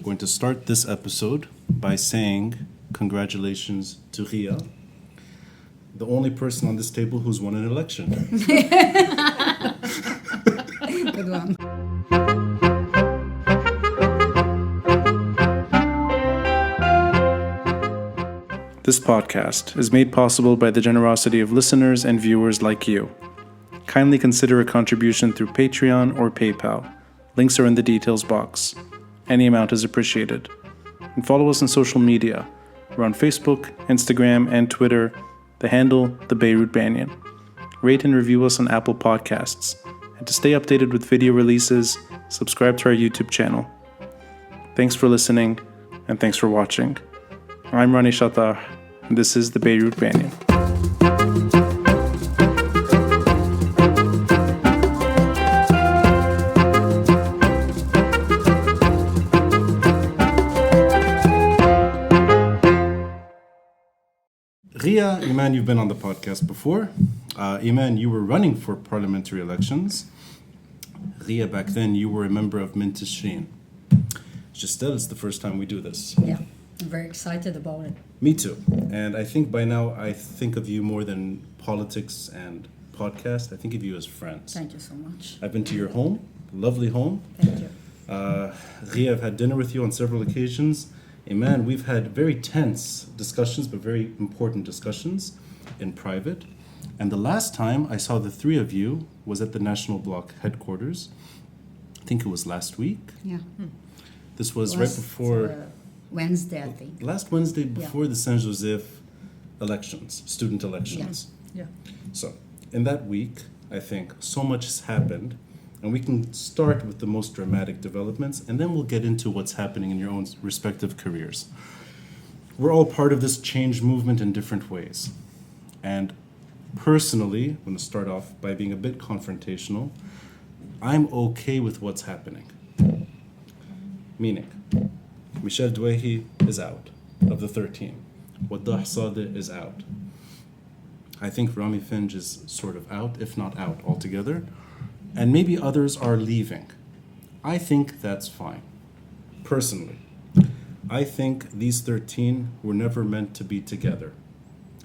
going to start this episode by saying congratulations to Ghiya, the only person on this table who's won an election. Good one. This podcast is made possible by the generosity of listeners and viewers like you. Kindly consider a contribution through Patreon or PayPal. Links are in the details box. Any amount is appreciated. And follow us on social media. We're on Facebook, Instagram, and Twitter. The handle, the Beirut Banyan. Rate and review us on Apple Podcasts. And to stay updated with video releases, subscribe to our YouTube channel. Thanks for listening, and thanks for watching. I'm Rani Shatar, and this is the Beirut Banyan. Ghiya, Iman, you've been on the podcast before. Iman, you were running for parliamentary elections. Ghiya, back then, you were a member of Min Tishrin. Gistelle, it's the first time we do this. Yeah, I'm very excited about it. Me too. And I think by now I think of you more than politics and podcast. I think of you as friends. Thank you so much. I've been to your home, lovely home. Thank you. Ghiya, I've had dinner with you on several occasions. Iman, we've had very tense discussions, but very important discussions in private. And the last time I saw the three of you was at the National Bloc headquarters. I think it was last week. Yeah. This was right before... Wednesday, I think. Last Wednesday before the Saint Joseph elections, student elections. Yeah. So, in that week, I think so much has happened, and we can start with the most dramatic developments, and then we'll get into what's happening in your own respective careers. We're all part of this change movement in different ways. And personally, I'm going to start off by being a bit confrontational. I'm okay with what's happening. Meaning, Michel Moawad is out of the 13. Waddah Sadeh is out. I think Rami Finj is sort of out, if not out altogether. And maybe others are leaving. I think that's fine. Personally, I think these 13 were never meant to be together.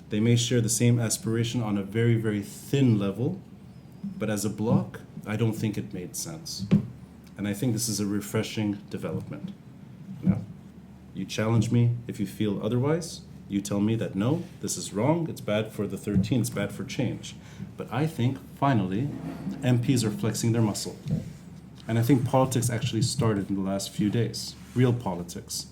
They may share the same aspiration on a very, very thin level, but as a bloc, I don't think it made sense. And I think this is a refreshing development. Now, you challenge me if you feel otherwise. You tell me that no, this is wrong, it's bad for the 13, it's bad for change. But I think, finally, MPs are flexing their muscle. And I think politics actually started in the last few days, real politics.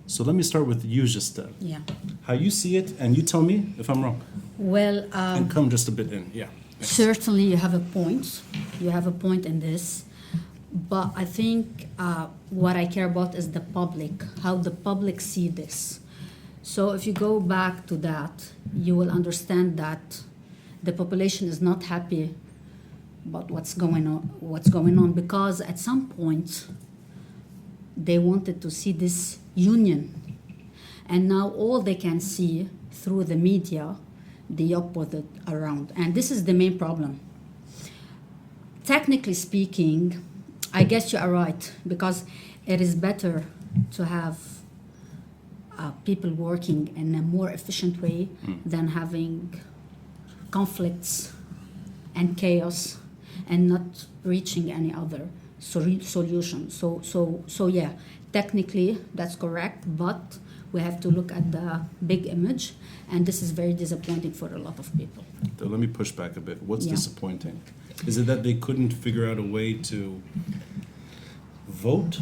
So let me start with you, Gistelle. Yeah. How you see it, and you tell me if I'm wrong. Well, And come just a bit in, yeah. Thanks. certainly you have a point. You have a point in this. But I think what I care about is the public, how the public see this. So if you go back to that, you will understand that the population is not happy about what's going on because at some point they wanted to see this union. And now all they can see through the media, the opposite around. And this is the main problem. Technically speaking, I guess you are right, because it is better to have people working in a more efficient way than having conflicts and chaos and not reaching any other solution. So yeah, technically that's correct, but we have to look at the big image, and this is very disappointing for a lot of people. So let me push back a bit. What's Yeah. disappointing? Is it that they couldn't figure out a way to vote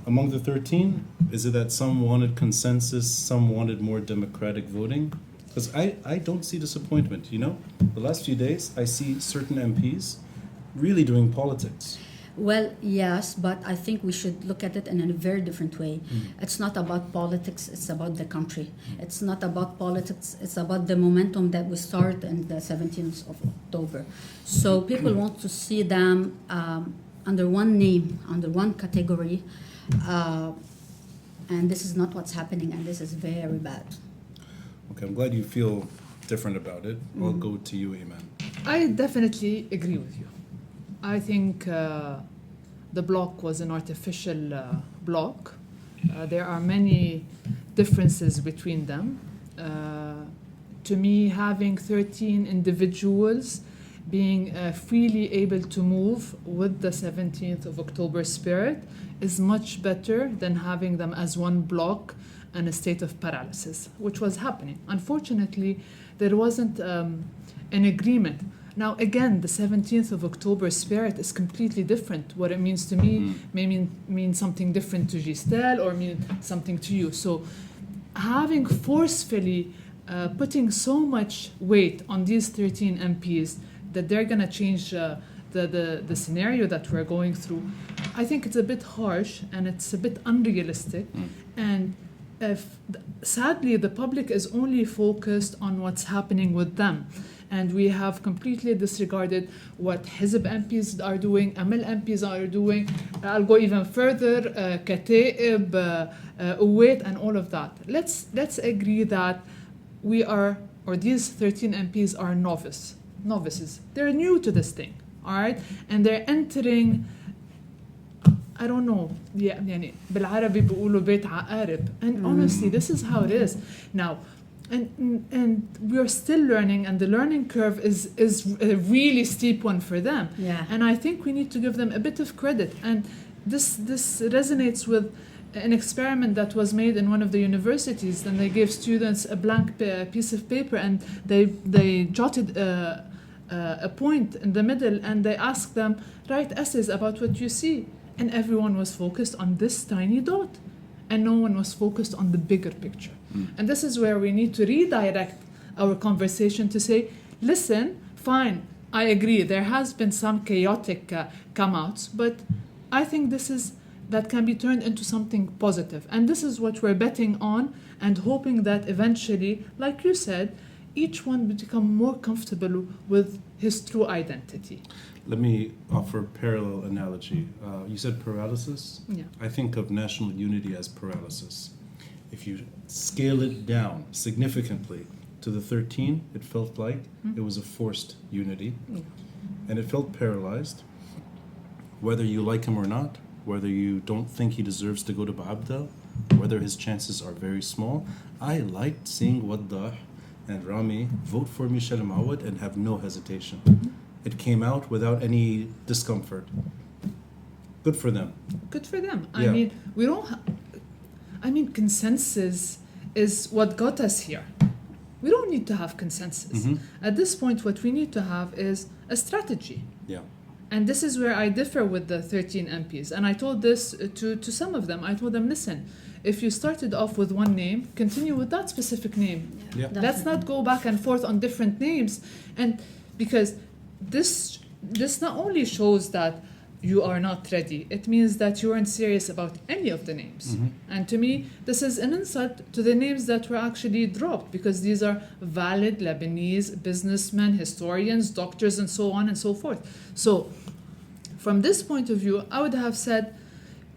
among the 13? Is it that some wanted consensus, some wanted more democratic voting? Because I don't see disappointment, you know? The last few days, I see certain MPs really doing politics. Well, yes, but I think we should look at it in a very different way. It's not about politics, it's about the country. It's not about politics, it's about the momentum that we started on the 17th of October. So people want to see them under one name, under one category, and this is not what's happening, and this is very bad. Okay, I'm glad you feel different about it. I'll go to you, Iman. I definitely agree with you. I think the bloc was an artificial bloc. There are many differences between them. To me, having 13 individuals being freely able to move with the 17th of October spirit is much better than having them as one block and a state of paralysis, which was happening. Unfortunately, there wasn't an agreement. Now, again, the 17th of October spirit is completely different. What it means to me may mean something different to Gistelle or mean something to you. So having forcefully putting so much weight on these 13 MPs that they're going to change the scenario that we're going through, I think it's a bit harsh and it's a bit unrealistic. And sadly, the public is only focused on what's happening with them. And we have completely disregarded what Hizb MPs are doing, Amal MPs are doing. I'll go even further, Kataib, Uwait, and all of that. Let's agree that we are, or these 13 MPs are novices. They're new to this thing, all right? And they're entering, I don't know, يعني بالعربي بيقولوا بيت عقارب. And honestly, this is how it is. Now, and we are still learning, and the learning curve is a really steep one for them. Yeah. And I think we need to give them a bit of credit. And this resonates with an experiment that was made in one of the universities. And they gave students a blank piece of paper, and they jotted a point in the middle, and they asked them, write essays about what you see. And everyone was focused on this tiny dot, and no one was focused on the bigger picture. And this is where we need to redirect our conversation to say, listen, fine, I agree, there has been some chaotic come-outs, but I think that can be turned into something positive. And this is what we're betting on and hoping that eventually, like you said, each one will become more comfortable with his true identity. Let me offer a parallel analogy. You said paralysis? Yeah. I think of national unity as paralysis. If you scale it down significantly to the 13, it felt like it was a forced unity. And it felt paralyzed. Whether you like him or not, whether you don't think he deserves to go to Baabda, whether his chances are very small, I liked seeing Waddah and Rami vote for Michel Moawad and have no hesitation. It came out without any discomfort. Good for them. Good for them. Yeah. I mean, consensus is what got us here. We don't need to have consensus. At this point, what we need to have is a strategy. Yeah. And this is where I differ with the 13 MPs. And I told this to some of them. I told them, listen, if you started off with one name, continue with that specific name. Yeah. Let's not go back and forth on different names. And because this not only shows that you are not ready, it means that you aren't serious about any of the names. And to me, this is an insult to the names that were actually dropped, because these are valid Lebanese businessmen, historians, doctors, and so on and so forth. So from this point of view, I would have said,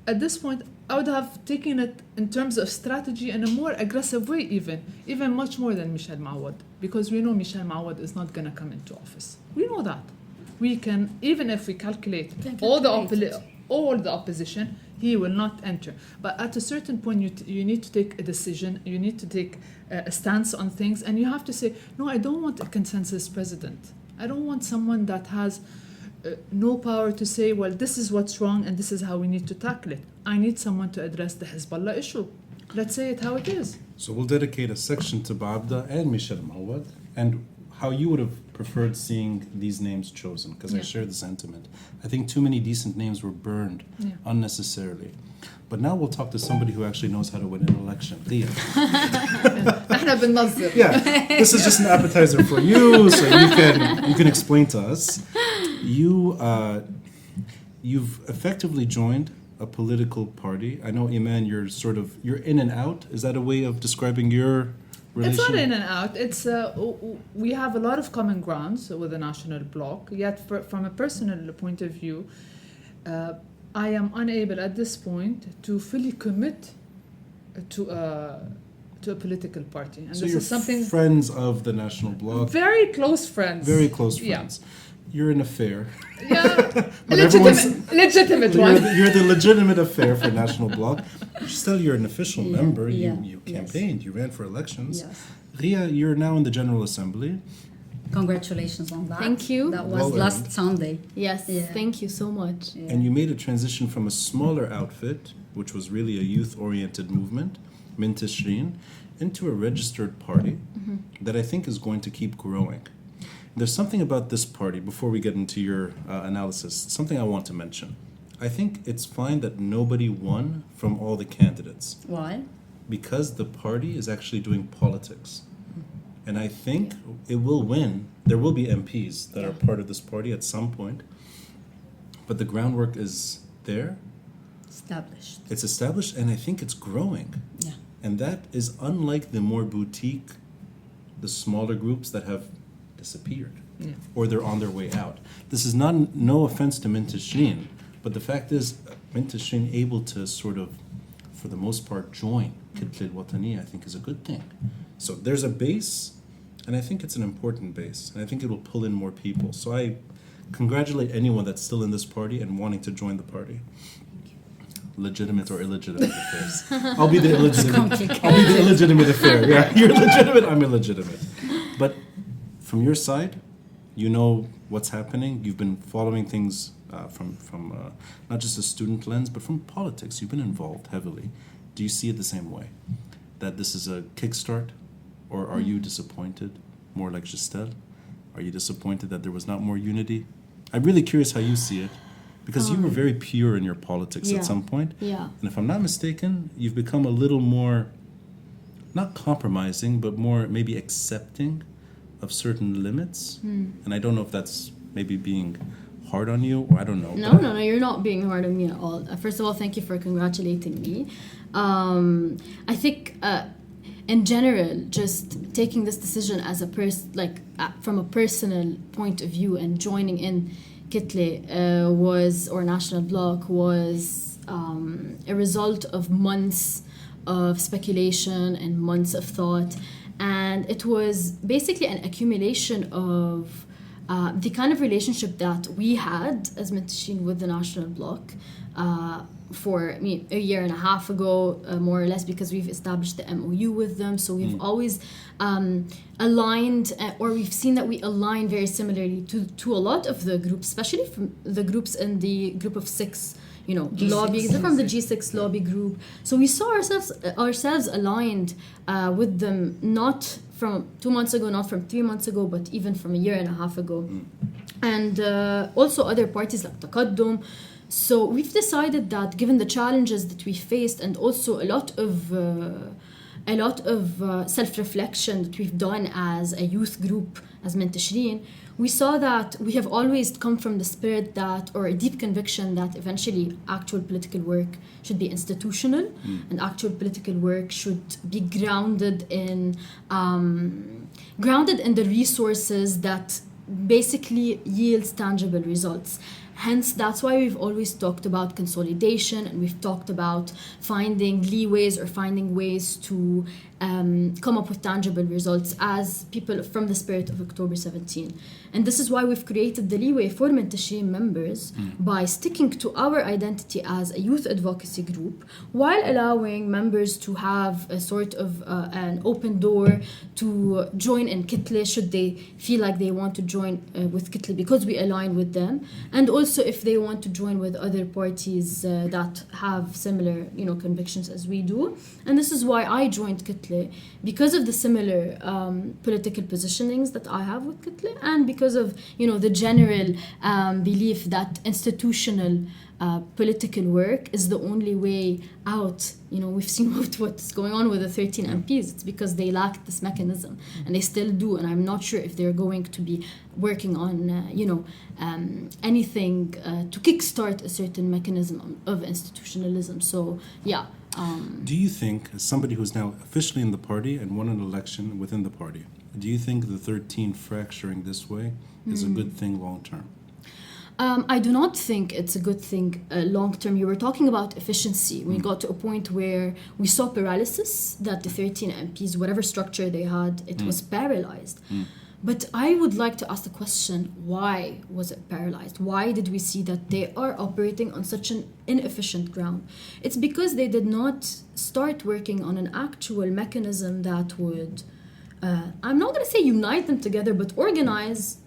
at this point, I would have taken it in terms of strategy in a more aggressive way, even much more than Michel Moawad, because we know Michel Moawad is not going to come into office. We know that. We can, even if we calculate all the opposition, he will not enter. But at a certain point, you need to take a decision, you need to take a stance on things, and you have to say, no, I don't want a consensus president. I don't want someone that has no power to say, well, this is what's wrong and this is how we need to tackle it. I need someone to address the Hezbollah issue. Let's say it how it is. So we'll dedicate a section to Baabda and Michel Moawad, and how you would have preferred seeing these names chosen, because I share the sentiment. I think too many decent names were burned unnecessarily. But now we'll talk to somebody who actually knows how to win an election. Ghiya. Yeah, this is just an appetizer for you, so you can explain to us. You've effectively joined a political party. I know, Iman, you're in and out. Is that a way of describing your relation? It's not in and out. It's we have a lot of common grounds with the National Bloc. Yet, from a personal point of view, I am unable at this point to fully commit to a political party. And so this you're is something friends of the National Bloc. very close friends. Very close friends. you're an affair. Yeah, But everyone's- legitimate You're one. you're the legitimate affair for National Bloc. Still, you're an official Yeah, member. yeah, You yes. campaigned. You ran for elections. Yes. Ghiya, you're now in the General Assembly. Congratulations on that. Thank you. That was Well last earned. Sunday. Yes, Yeah. thank you so much. Yeah. And you made a transition from a smaller outfit, which was really a youth-oriented movement, Min Tishreen, into a registered party that I think is going to keep growing. There's something about this party, before we get into your analysis, something I want to mention. I think it's fine that nobody won from all the candidates Why? because the party is actually doing politics. And I think it will win. There will be MPs that are part of this party at some point. But the groundwork is there. Established. It's established, and I think it's growing. Yeah. And that is unlike the more boutique, the smaller groups that have disappeared Yeah. or they're on their way out. This is not, no offense to Min Tishreen, but the fact is, Min Tishreen able to sort of, for the most part, join Kitla al-Wataniya, I think is a good thing. So there's a base, and I think it's an important base, and I think it will pull in more people. So I congratulate anyone that's still in this party and wanting to join the party. Legitimate or illegitimate affairs. I'll be the illegitimate. I'll be the illegitimate affair. Yeah, you're legitimate. I'm illegitimate. But from your side, you know what's happening. You've been following things from not just a student lens, but from politics. You've been involved heavily. Do you see it the same way? That this is a kickstart, or are you disappointed? More like Gistelle, are you disappointed that there was not more unity? I'm really curious how you see it. Because you were very pure in your politics Yeah. at some point. Yeah. And if I'm not mistaken, you've become a little more, not compromising, but more maybe accepting of certain limits. And I don't know if that's maybe being hard on you, or I don't know. No, you're not being hard on me at all. First of all, thank you for congratulating me. I think, in general, just taking this decision as a from a personal point of view and joining in Kitla or National Bloc was a result of months of speculation and months of thought, and it was basically an accumulation of the kind of relationship that we had as Min Tishreen with the National Bloc for a year and a half ago, more or less, because we've established the MOU with them. So we've always aligned, or we've seen that we align very similarly to a lot of the groups, especially from the groups in the group of six, lobby, from the G6 lobby group. So we saw ourselves aligned with them, not from 2 months ago, not from 3 months ago, but even from a year and a half ago. And also other parties like Taqaddum. So we've decided that given the challenges that we faced, and also a lot of self-reflection that we've done as a youth group, as Min Tishreen, we saw that we have always come from the spirit that, or a deep conviction that eventually actual political work should be institutional, and actual political work should be grounded in the resources that basically yields tangible results. Hence, that's why we've always talked about consolidation, and we've talked about finding leeways or finding ways to come up with tangible results as people from the spirit of October 17. And this is why we've created the leeway for Min Tishreen members by sticking to our identity as a youth advocacy group, while allowing members to have a sort of an open door to join in Kitla should they feel like they want to join with Kitla because we align with them, and also if they want to join with other parties that have similar convictions as we do. And this is why I joined Kitla, because of the similar political positionings that I have with Kitla, and because of the general belief that institutional political work is the only way out. We've seen what's going on with the 13 MPs. It's because they lacked this mechanism, and they still do. And I'm not sure if they're going to be working on, anything to kickstart a certain mechanism of institutionalism. So, yeah. Do you think, as somebody who's now officially in the party and won an election within the party, do you think the 13 fracturing this way is a good thing long term? I do not think it's a good thing long term. You were talking about efficiency. We got to a point where we saw paralysis, that the 13 MPs, whatever structure they had, it was paralyzed. But I would like to ask the question, why was it paralyzed? Why did we see that they are operating on such an inefficient ground? It's because they did not start working on an actual mechanism that would, I'm not going to say unite them together, but organize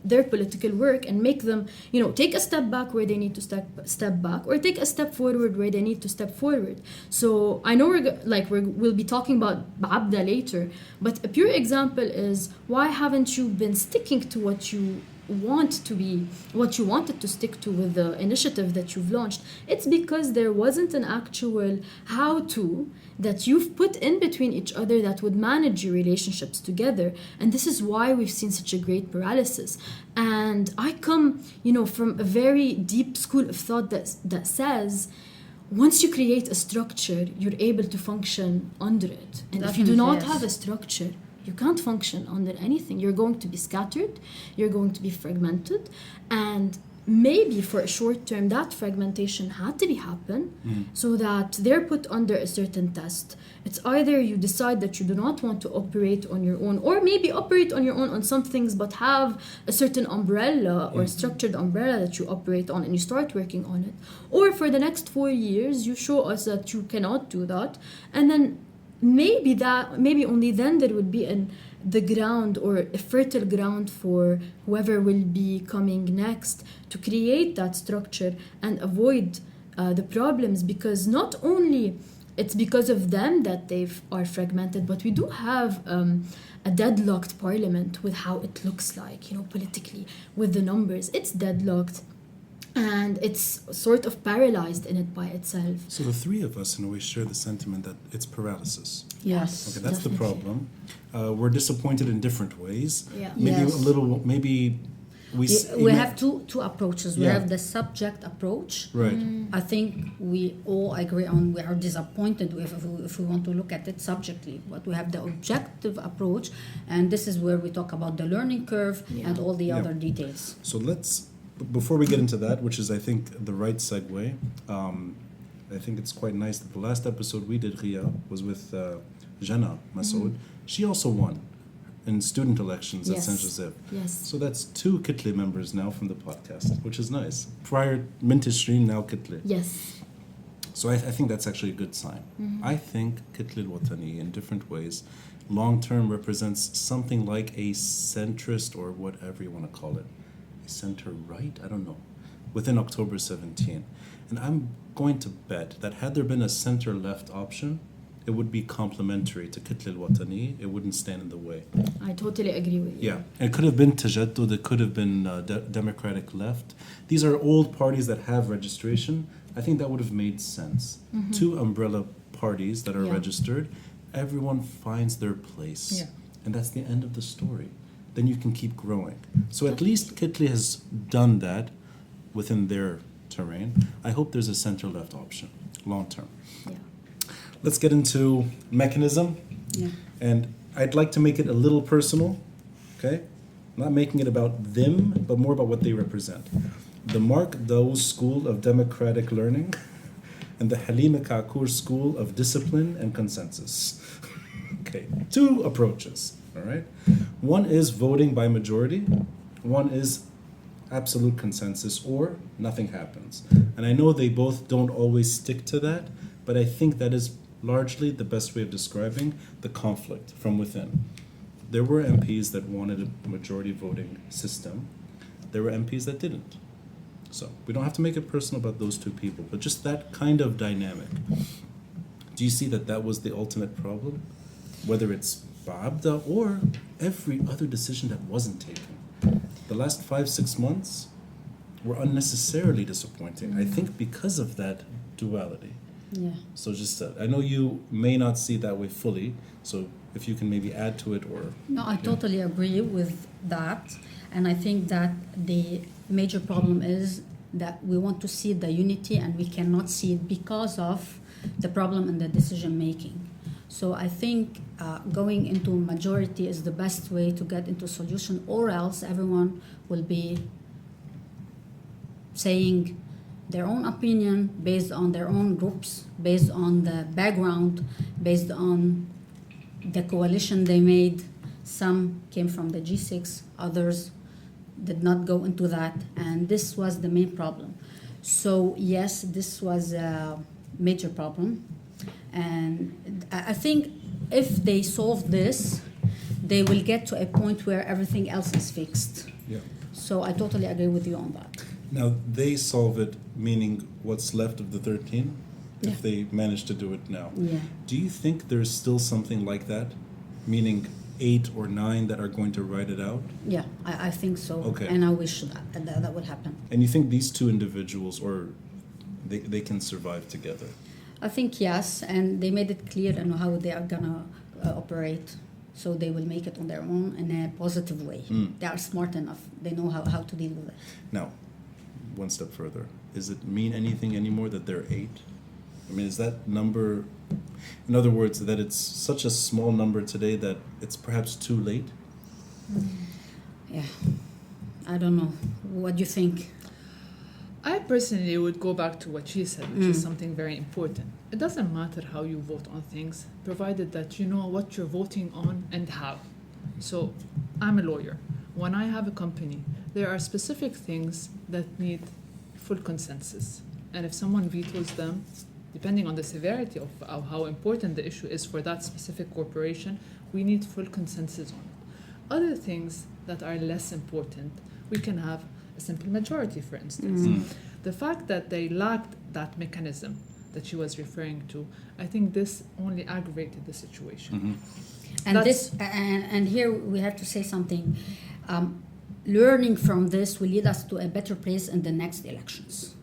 their political work and make them, take a step back where they need to step back, or take a step forward where they need to step forward. So I know we'll be talking about Baabda later, but a pure example is, why haven't you been sticking to what you wanted to stick to with the initiative that you've launched? It's because there wasn't an actual how-to that you've put in between each other that would manage your relationships together. And this is why we've seen such a great paralysis. And I come, from a very deep school of thought that says, once you create a structure, you're able to function under it. And if you do not have a structure, you can't function under anything. You're going to be scattered, you're going to be fragmented, and maybe for a short term that fragmentation had to happen so that they're put under a certain test. It's either you decide that you do not want to operate on your own, or maybe operate on your own on some things, but have a certain umbrella or structured umbrella that you operate on, and you start working on it. Or for the next 4 years you show us that you cannot do that, and then maybe only then there would be the ground, or a fertile ground, for whoever will be coming next to create that structure and avoid the problems. Because not only it's because of them that they are fragmented, but we do have a deadlocked parliament with how it looks like, politically, with the numbers. It's deadlocked. And it's sort of paralyzed in it by itself. So the three of us, in a way, share the sentiment that it's paralysis. Yes. Okay, that's definitely. the problem. We're disappointed in different ways. Yeah. Maybe Yes. a little. Maybe We have two approaches. We Yeah. have the subject approach. Right. I think we all agree on, we are disappointed if we want to look at it subjectively, but we have the objective approach, and this is where we talk about the learning curve and all the Yeah. other details. So before we get into that, which is, I think, the right segue, I think it's quite nice that the last episode we did, Ghiya, was with Jana Masoud. She also won in student elections at Yes. Saint Joseph. Yes. So that's 2 Kitle members now from the podcast, which is nice. Prior Mintishrin, now Kitle. Yes. So I think that's actually a good sign. I think Kitle al-Watani, in different ways, long-term represents something like a centrist, or whatever you want to call it. Center-right? I don't know. Within October 17. And I'm going to bet that had there been a center-left option, it would be complementary to Kitle al-Watani. It wouldn't stand in the way. I totally agree with you. Yeah. And it could have been Tajaddud, it could have been Democratic Left. These are old parties that have registration. I think that would have made sense. 2 umbrella parties that are Yeah. registered, everyone finds their place. Yeah. And that's the end of the story. Then you can keep growing. So at least Kitle has done that within their terrain. I hope there's a center-left option, long-term. Yeah. Let's get into mechanism. Yeah. And I'd like to make it a little personal, okay? Not making it about them, but more about what they represent. The Mark Daouz School of Democratic Learning and the Halima Kakour School of Discipline and Consensus. Okay, 2 approaches, all right? One is voting by majority. One is absolute consensus, or nothing happens. And I know they both don't always stick to that, but I think that is largely the best way of describing the conflict from within. There were MPs that wanted a majority voting system. There were MPs that didn't. So we don't have to make it personal about those 2 people, but just that kind of dynamic. Do you see that was the ultimate problem? Whether it's Baabda or every other decision that wasn't taken. The last 5-6 months were unnecessarily disappointing, I think, because of that duality. Yeah. So just, I know you may not see it that way fully, so if you can maybe add to it, or... No, I totally agree with that. And I think that the major problem is that we want to see the unity and we cannot see it because of the problem in the decision making. So I think going into majority is the best way to get into solution, or else everyone will be saying their own opinion based on their own groups, based on the background, based on the coalition they made. Some came from the G6, others did not go into that, and this was the main problem. So yes, this was a major problem, and I think if they solve this, they will get to a point where everything else is fixed. Yeah. So I totally agree with you on that. Now, they solve it, meaning what's left of the 13, Yeah. if they manage to do it now. Yeah. Do you think there's still something like that, meaning 8 or 9 that are going to write it out? Yeah, I think so. Okay. And I wish that would happen. And you think these two individuals, or they can survive together? I think yes, and they made it clear on how they are gonna operate. So they will make it on their own in a positive way. They are smart enough. They know how to deal with it. Now, one step further. Does it mean anything anymore that they're 8? I mean, is that number, in other words, that it's such a small number today that it's perhaps too late? Yeah, I don't know. What do you think? I personally would go back to what she said, which is something very important. It doesn't matter how you vote on things, provided that you know what you're voting on and how. So, I'm a lawyer. When I have a company, there are specific things that need full consensus. And if someone vetoes them, depending on the severity of how important the issue is for that specific corporation, we need full consensus on it. Other things that are less important, we can have a simple majority, for instance. The fact that they lacked that mechanism that she was referring to, I think this only aggravated the situation. And That's- and here we have to say something. Learning from this will lead us to a better place in the next elections.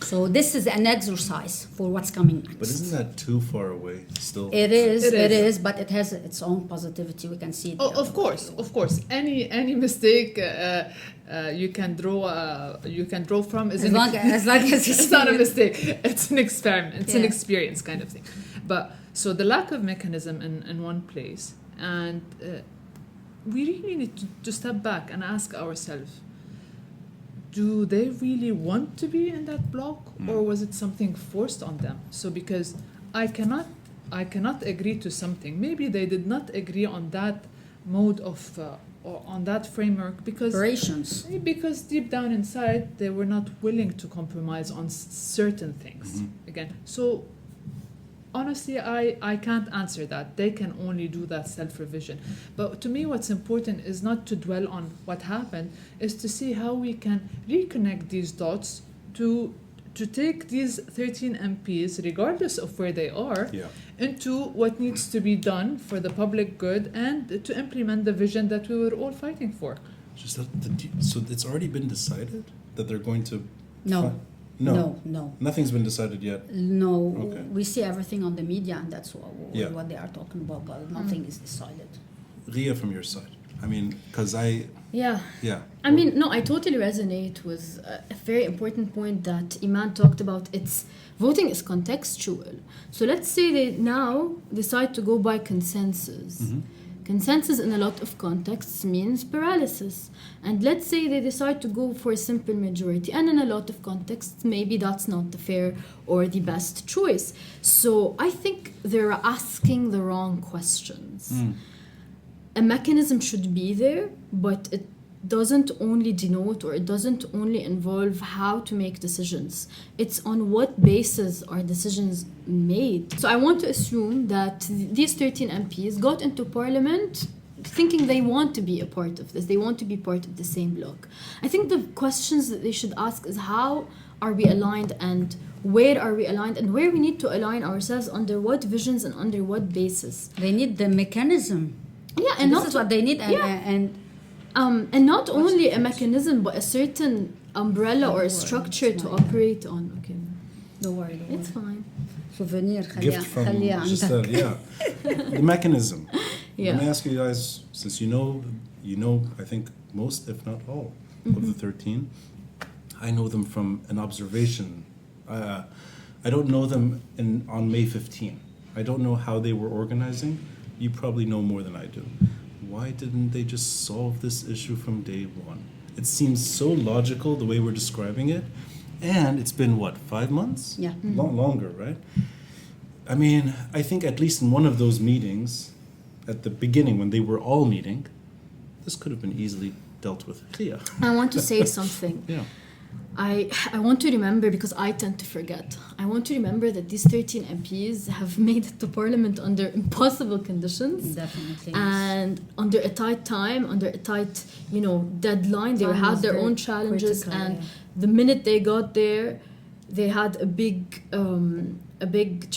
So this is an exercise for what's coming next. But isn't that too far away still? It is, It it is. is, but it has its own positivity. We can see it. Oh, of course. Any mistake you can draw from is As long as you it's see not a it. mistake. It's an experiment. It's an Yeah. experience kind of thing. But so the lack of mechanism in one place, and we really need to step back and ask ourselves: do they really want to be in that block, or was it something forced on them? So because I cannot agree to something. Maybe they did not agree on that mode of or on that framework Operations. because deep down inside they were not willing to compromise on certain things. Again, so honestly, I can't answer that. They can only do that self-revision. But to me, what's important is not to dwell on what happened, is to see how we can reconnect these dots to take these 13 MPs, regardless of where they are, Yeah. into what needs to be done for the public good and to implement the vision that we were all fighting for. Just that so it's already been decided that they're going to... No. No. No. Nothing's been decided yet. No. Okay. We see everything on the media, and that's Yeah. what they are talking about, but nothing is decided. Ghiya, from your side. I mean, because Yeah. yeah. I mean, no, I totally resonate with a very important point that Iman talked about. It's voting is contextual. So let's say they now decide to go by consensus. Consensus in a lot of contexts means paralysis. And let's say they decide to go for a simple majority. And in a lot of contexts, maybe that's not the fair or the best choice. So I think they're asking the wrong questions. A mechanism should be there, but it doesn't only denote or it doesn't only involve how to make decisions. It's on what basis are decisions made. So I want to assume that these 13 MPs got into parliament thinking they want to be a part of this. They want to be part of the same bloc. I think the questions that they should ask is how are we aligned and where are we aligned and where we need to align ourselves under what visions and under what basis. They need the mechanism. Yeah, And and this is what they need. and not only a mechanism, but a certain umbrella or a structure to operate on. Okay, Don't worry. it's fine. Souvenir. Gift from Gistelle, yeah. The mechanism. Yeah. Let me ask you guys, since you know, I think most, if not all, of the 13. I know them from an observation. I don't know them on May 15. I don't know how they were organizing. You probably know more than I do. Why didn't they just solve this issue from day one? It seems so logical the way we're describing it. And it's been, 5 months? Yeah. Longer, right? I mean, I think at least in one of those meetings, at the beginning when they were all meeting, this could have been easily dealt with. Ghiya. I want to say something. Yeah. I want to remember, because I tend to forget. I want to remember that these 13 MPs have made it to parliament under impossible conditions. Definitely. And under a tight time, under a tight, deadline. They Time had was their very own challenges, critical, and yeah. the minute they got there, they had a big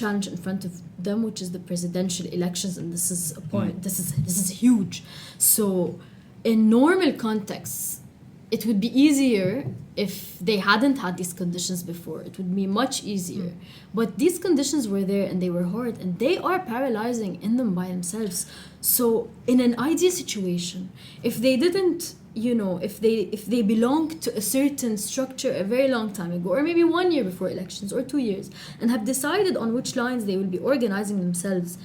challenge in front of them, which is the presidential elections, and this is a point. This is huge. So, in normal contexts, it would be easier if they hadn't had these conditions before. It would be much easier. But these conditions were there, and they were hard, and they are paralyzing in them by themselves. So in an ideal situation, if they didn't, if they belonged to a certain structure a very long time ago, or maybe 1 year before elections or 2 years, and have decided on which lines they will be organizing themselves,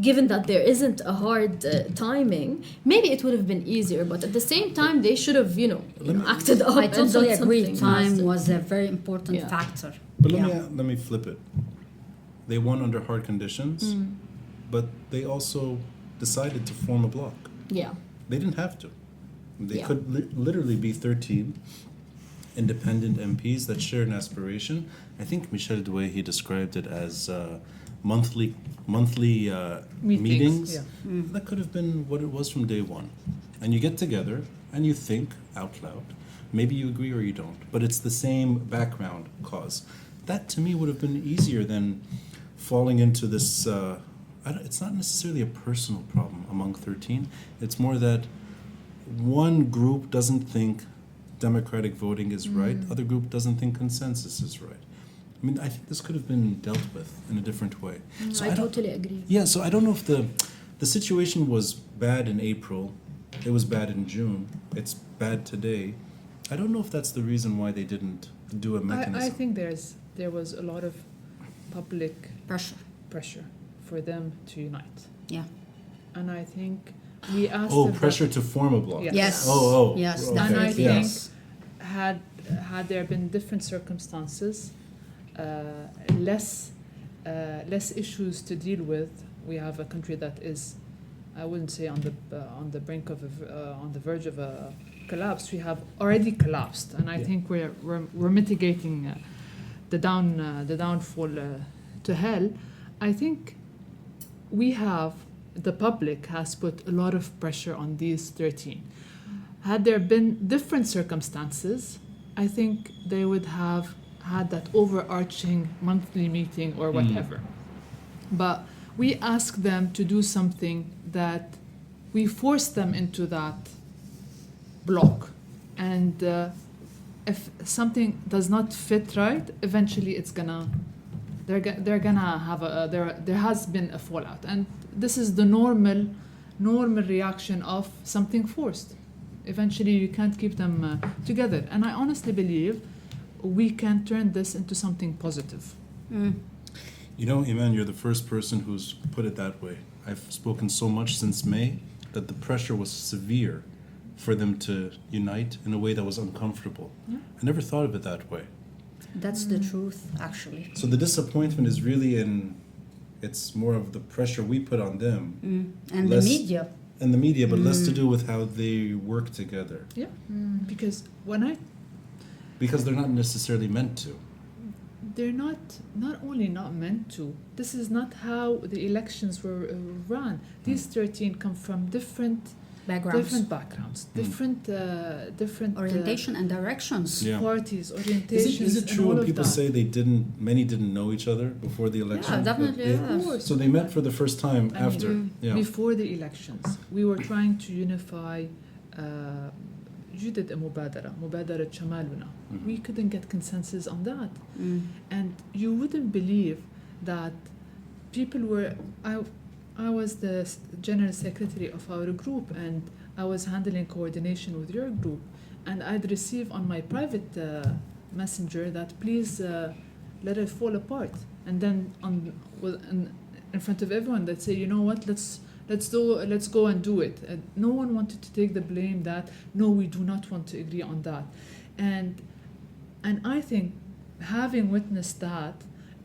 given that there isn't a hard timing, maybe it would have been easier. But at the same time, they should have, acted up. I and totally done agree. something Time faster. was a very important Yeah. factor. But Yeah. let me flip it. They won under hard conditions, but they also decided to form a bloc. Yeah. They didn't have to. They Yeah. could literally be 13 independent MPs that share an aspiration. I think Michel, the way he described it as monthly meetings. Yeah. That could have been what it was from day one. And you get together and you think out loud. Maybe you agree or you don't, but it's the same background cause. That to me would have been easier than falling into this. It's not necessarily a personal problem among 13. It's more that one group doesn't think democratic voting is right, other group doesn't think consensus is right. I mean, I think this could have been dealt with in a different way. So I don't- totally agree. Yeah, so I don't know if the situation was bad in April, it was bad in June, it's bad today. I don't know if that's the reason why they didn't do a mechanism. I think there was a lot of public Pressure. for them to unite. Yeah. And I think we asked them pressure to form a bloc. Yes. Yes. okay. Yes, And I definitely. think Yes. had there been different circumstances, less issues to deal with. We have a country that is, I wouldn't say on the brink of on the verge of a collapse. We have already collapsed, and I think we're mitigating the downfall to hell. I think the public has put a lot of pressure on these 13. Had there been different circumstances, I think they would have had that overarching monthly meeting or whatever. But we asked them to do something that we forced them into that block. And if something does not fit right, eventually they're gonna have there has been a fallout. And this is the normal reaction of something forced. Eventually you can't keep them together. And I honestly believe we can turn this into something positive. You know, Iman, you're the first person who's put it that way. I've spoken so much since May that the pressure was severe for them to unite in a way that was uncomfortable. Yeah. I never thought of it that way. That's the truth, actually. So the disappointment is really it's more of the pressure we put on them. And Less- the media. And the media, but less to do with how they work together. Yeah, because Because they're not necessarily meant to. they're not only not meant to. This is not how the elections were run. These 13 come from different backgrounds, different Orientation and directions. Yeah. parties, orientations. Is it and true all when of people that. say many didn't know each other before the election? Yeah, definitely. But Yes. Of course. So they met for the first time I mean, after. Yeah. Before the elections, we were trying to unify جدد مبادرة شمالنا. We couldn't get consensus on that. And you wouldn't believe that people were... I was the general secretary of our group, and I was handling coordination with your group. And I'd receive on my private messenger that please let it fall apart. And then in front of everyone, they'd say, you know what, let's go and do it. And no one wanted to take the blame that, no, we do not want to agree on that. And I think having witnessed that,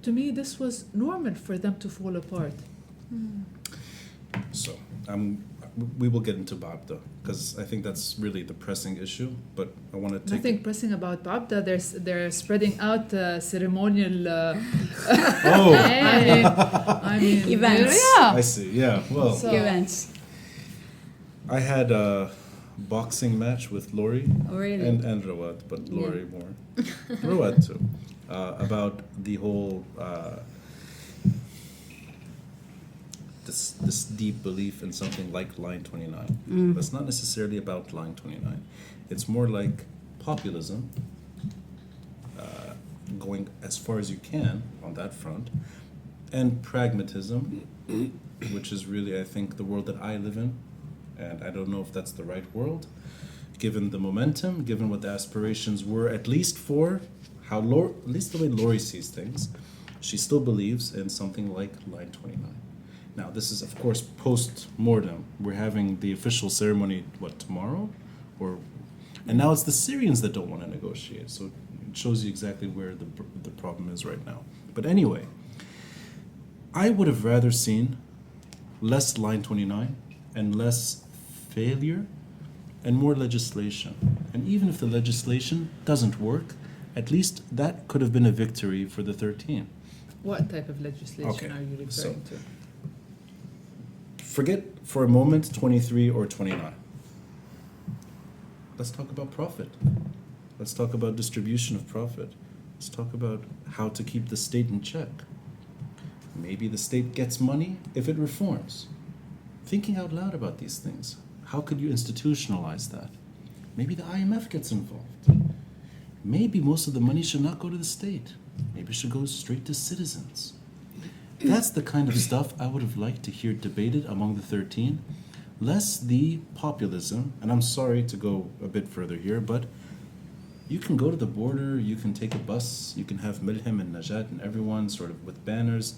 to me, this was normal for them to fall apart. so. We will get into Baabda because I think that's really the pressing issue. But I want to take. Nothing pressing about Baabda. They're spreading out ceremonial. Oh, I mean, Events. Yeah. I see. Yeah. Well, So- Events. I had a boxing match with Lori Oh, really? and Rawad, but Lori more. Rawad too. About the whole this deep belief in something like Line 29. But it's not necessarily about Line 29. It's more like populism, going as far as you can on that front, and pragmatism, which is really, I think, the world that I live in. And I don't know if that's the right world, given the momentum, given what the aspirations were, at least for how at least the way Lori sees things. She still believes in something like Line 29. Now, this is, of course, post-mortem. We're having the official ceremony, tomorrow? And now it's the Syrians that don't want to negotiate. So it shows you exactly where the problem is right now. But anyway, I would have rather seen less Line 29 and less failure and more legislation. And even if the legislation doesn't work, at least that could have been a victory for the 13. What type of legislation Okay, are you referring so- to? Forget for a moment 23 or 29. Let's talk about profit. Let's talk about distribution of profit. Let's talk about how to keep the state in check. Maybe the state gets money if it reforms. Thinking out loud about these things. How could you institutionalize that? Maybe the IMF gets involved. Maybe most of the money should not go to the state. Maybe it should go straight to citizens. That's the kind of stuff I would have liked to hear debated among the 13. Less the populism, and I'm sorry to go a bit further here, but you can go to the border, you can take a bus, you can have Milham and Najat and everyone sort of with banners.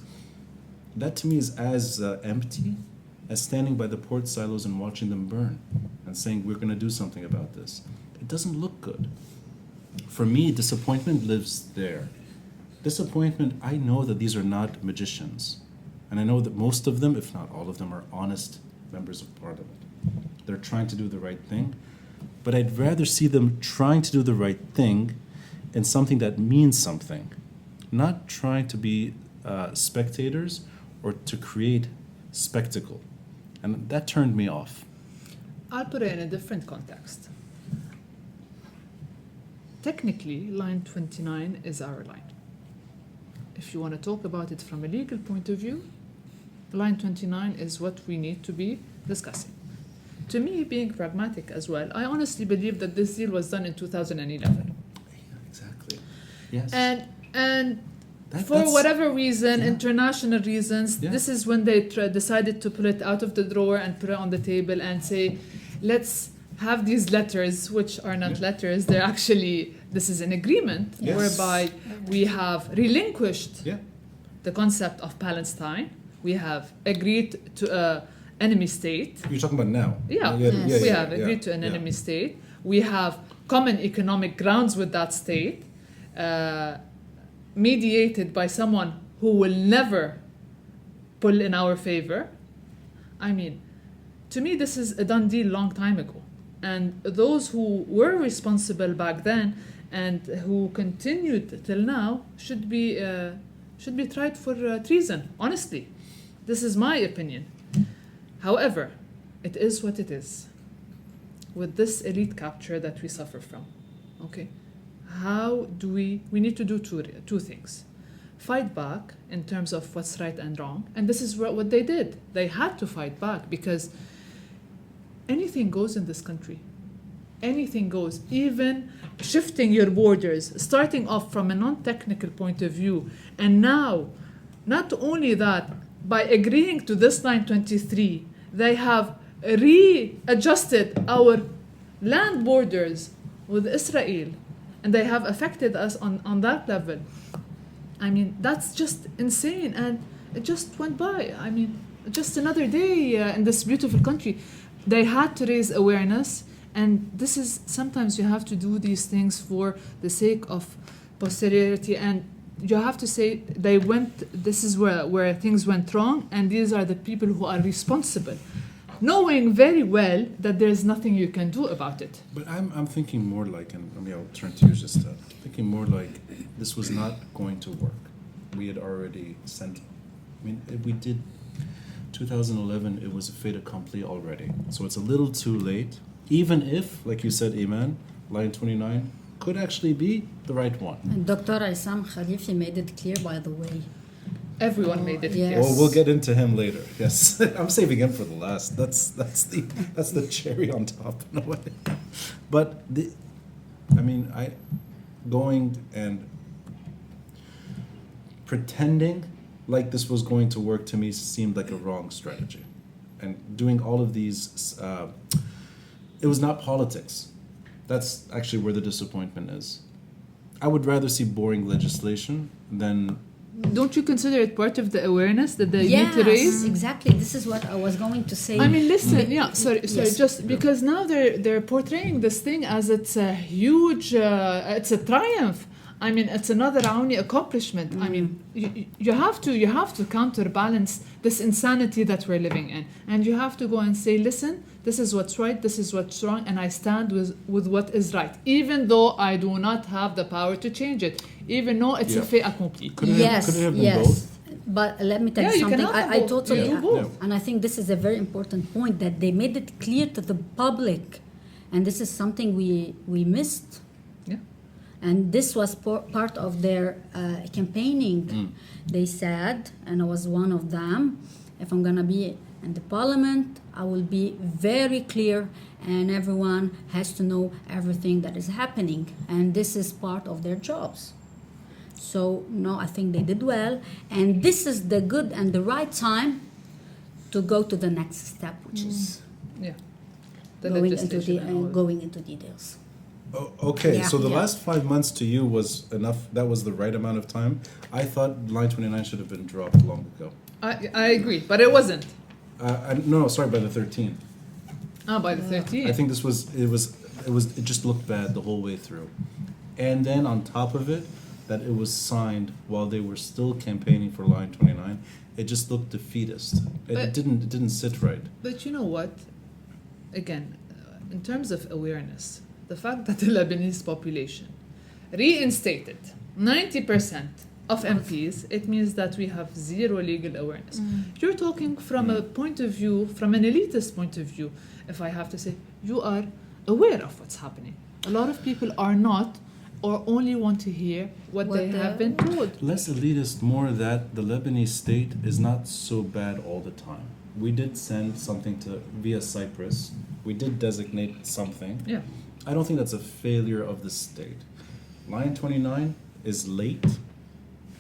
That to me is as empty as standing by the port silos and watching them burn and saying, we're going to do something about this. It doesn't look good. For me, disappointment lives there. Disappointment, I know that these are not magicians. And I know that most of them, if not all of them, are honest members of parliament. They're trying to do the right thing. But I'd rather see them trying to do the right thing in something that means something, not trying to be spectators or to create spectacle. And that turned me off. I'll put it in a different context. Technically, Line 29 is our line. If you want to talk about it from a legal point of view, Line 29 is what we need to be discussing. To me, being pragmatic as well, I honestly believe that this deal was done in 2011. Yeah, exactly. Yes. And That- for that's- whatever reason, yeah. international reasons, Yeah. this is when they decided to pull it out of the drawer and put it on the table and say, let's have these letters, which are not Yeah. letters, they're actually, this is an agreement Yes. whereby we have relinquished Yeah. the concept of Palestine. We have agreed to an enemy state. You're talking about now. Yeah, Yes. we have agreed to an yeah. enemy state. We have common economic grounds with that state, mediated by someone who will never pull in our favor. I mean, to me, this is a done deal long time ago. And those who were responsible back then and who continued till now should be tried for treason, honestly. This is my opinion. However, it is what it is with this elite capture that we suffer from. Okay, how do we need to do two things. Fight back in terms of what's right and wrong. And this is what they did. They had to fight back because anything goes in this country. Anything goes. Even shifting your borders, starting off from a non-technical point of view. And now, not only that, by agreeing to this 923, they have readjusted our land borders with Israel. And they have affected us on that level. I mean, that's just insane. And it just went by. I mean, just another day in this beautiful country. They had to raise awareness. And this is, sometimes you have to do these things for the sake of posterity. And you have to say this is where things went wrong, and these are the people who are responsible, knowing very well that there's nothing you can do about it. But I'm thinking more like, and I mean, I'll turn to you, Gistelle. Thinking more like this was not going to work. We had already sent. I mean, we did 2011. It was a fait accompli already. So it's a little too late. Even if, like you said, Iman, line 29 could actually be the right one. And Dr. Isam Khalifi made it clear, by the way. Everyone made it clear. yes. Well, we'll get into him later. Yes, I'm saving him for the last. That's the cherry on top in a way. But going and pretending like this was going to work to me seemed like a wrong strategy, and doing all of these, it was not politics. That's actually where the disappointment is. I would rather see boring legislation than. Don't you consider it part of the awareness that they Yes, need to raise? exactly. This is what I was going to say. I mean, listen, sorry, Yes. just because now they're portraying this thing as it's a huge, it's a triumph. I mean, it's another Aouni accomplishment. I mean, you have to counterbalance this insanity that we're living in, and you have to go and say, listen, this is what's right, this is what's wrong, and I stand with what is right, even though I do not have the power to change it, even though it's a fait accompli. Could it have been yes. both? But let me tell Yeah, you you can something. have I both. totally, You do both. and I think this is a very important point, that they made it clear to the public, and this is something we missed. Yeah. And this was part of their campaigning. They said, and I was one of them, if I'm going to be in the parliament, I will be very clear, and everyone has to know everything that is happening. And this is part of their jobs. So, no, I think they did well. And this is the good and the right time to go to the next step, which is Yeah. The going into, legislation and all. going into details. Oh, okay, Yeah, so the yeah. last 5 months to you was enough. That was the right amount of time. I thought line 29 should have been dropped long ago. I agree, but it wasn't. No, sorry, by the 13th. By the 13th. I think it just looked bad the whole way through. And then on top of it, that it was signed while they were still campaigning for line 29. It just looked defeatist. It didn't sit right. But you know what? Again, in terms of awareness, the fact that the Lebanese population reinstated 90% of MPs, it means that we have zero legal awareness. You're talking from a point of view, from an elitist point of view, if I have to say, you are aware of what's happening. A lot of people are not, or only want to hear what they have been told. Less elitist, more that the Lebanese state is not so bad all the time. We did send something via Cyprus. We did designate something. Yeah. I don't think that's a failure of the state. Line 29 is late.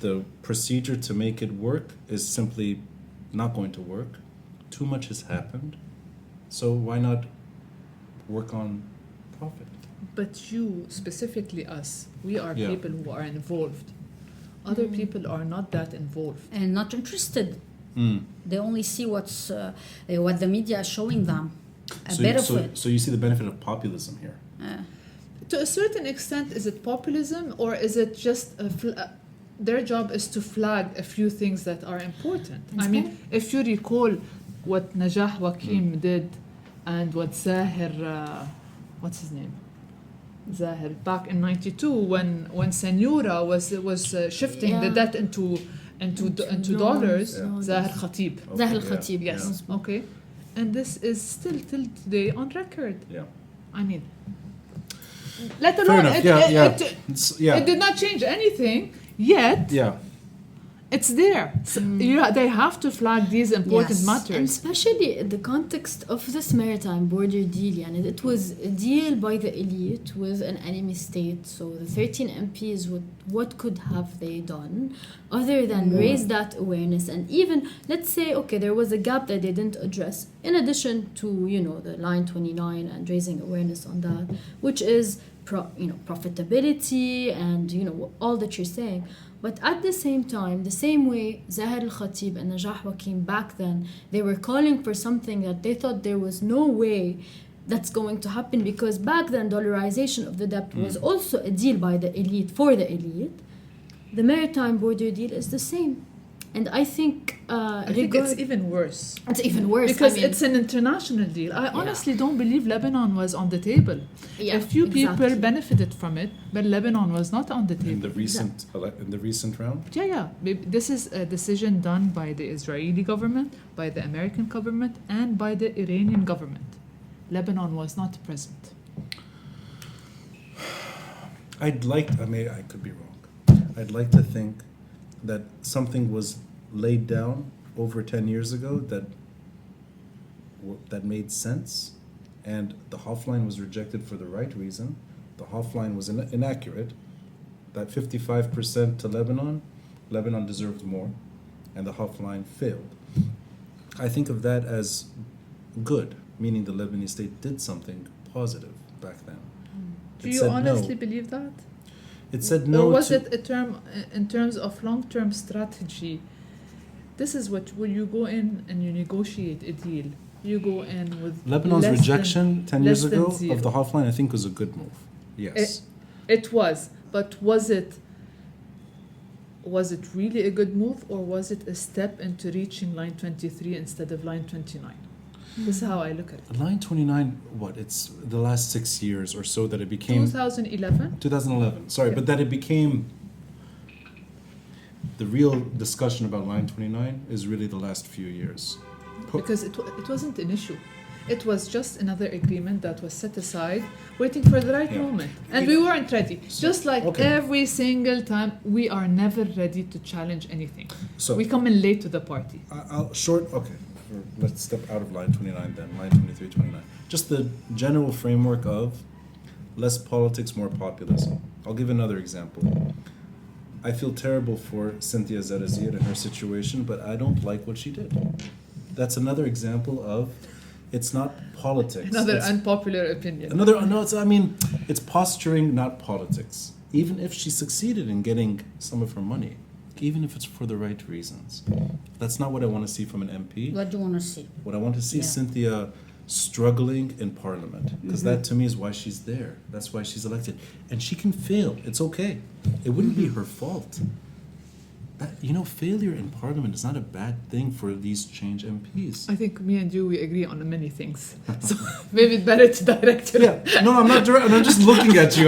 The procedure to make it work is simply not going to work. Too much has happened. So why not work on profit? But you, specifically us, we are Yeah. people who are involved. Other people are not that involved. And not interested. They only see what the media is showing them. A bit of it. So you see the benefit of populism here. To a certain extent, is it populism, or is it just their job is to flag a few things that are important? I mean, if you recall what Najah Wakim did and what Zahir, what's his name? Zahir, back in '92 when Senora was shifting the debt into dollars. Yeah. Zahir Khatib. Okay, Zahir yeah. Khatib, Yes. Okay. And this is still till today on record. Yeah. I mean, let Fair alone enough. it did not change anything yet. Yeah. It's there. So they have to flag these important Yes. And matters. especially in the context of this maritime border deal, and it was a deal by the elite with an enemy state. So the 13 MPs, what could have they done other than raise that awareness? And even, let's say, okay, there was a gap that they didn't address, in addition to, the line 29 and raising awareness on that, which is profitability and, all that you're saying. But at the same time, the same way Zahir al-Khatib and Najah Wakim back then, they were calling for something that they thought there was no way that's going to happen, because back then dollarization of the debt was also a deal by the elite, for the elite. the maritime border deal is the same. And I think I think it's even worse. it's even worse Because I mean, it's an international deal. I honestly don't believe Lebanon was on the table. yeah, A few people exactly. benefited from it, but Lebanon was not on the In table. the recent round. Yeah. This is a decision done by the Israeli government, by the American government, and by the Iranian government. Lebanon was not present. I could be wrong. I'd like to think that something was laid down over 10 years ago that made sense, and the Hoffline was rejected for the right reason. The Hoffline was inaccurate. That 55% to Lebanon deserved more, and the Hoffline failed. I think of that as good, meaning the Lebanese state did something positive back then. Do It you said honestly no. believe that? It said no. Or was to, it a term in terms of long-term strategy? This is what when you go in and you negotiate a deal, you go in with Lebanon's less rejection 10 years less than ago zero. of the Hoffline, I think, was a good move. Yes. It was, but was it really a good move, or was it a step into reaching line 23 instead of line 29? This is how I look at it. Line 29, it's the last 6 years or so that it became... 2011. 2011, sorry, Yeah. but that it became... The real discussion about line 29 is really the last few years. Because it wasn't an issue. It was just another agreement that was set aside, waiting for the right Yeah. moment. And we weren't ready. Just like Okay. every single time, we are never ready to challenge anything. So, We come in late to the party. okay, let's step out of line 29 then, line 23, 29. Just the general framework of less politics, more populism. I'll give another example. I feel terrible for Cynthia Zerazir and her situation, but I don't like what she did. That's another example of it's not politics. Another It's unpopular opinion. it's posturing, not politics. Even if she succeeded in getting some of her money, even if it's for the right reasons. That's not what I want to see from an MP. What do you want to see? What I want to see is Yeah. Cynthia struggling in Parliament, because that to me is why she's there. That's why she's elected. And she can fail. It's okay. It wouldn't be her fault. Failure in Parliament is not a bad thing for these change MPs. I think me and you, we agree on many things. So maybe it's better to direct it. Yeah. No, I'm not direct. I'm just looking at you.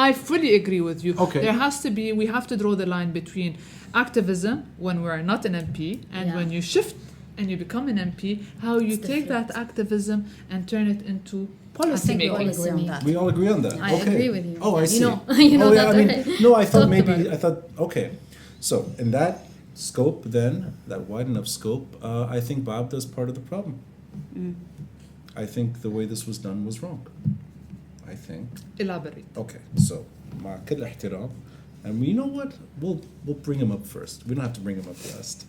I fully agree with you. Okay. We have to draw the line between activism when we're not an MP and Yeah. when you shift and you become an MP, how you It's take that different. activism and turn it into I policy think we all making. agree on that. We all agree on that. I Okay. agree with you. Oh, I You see. know- you know oh, yeah, that I mean, already. no, I thought Talked about it. okay. So, in that scope, then, that wide enough scope, I think Baabda is part of the problem. I think the way this was done was wrong. I think. Elaborate. Okay, so, مع كل احترام, and you know what? We'll bring him up first. We don't have to bring him up last.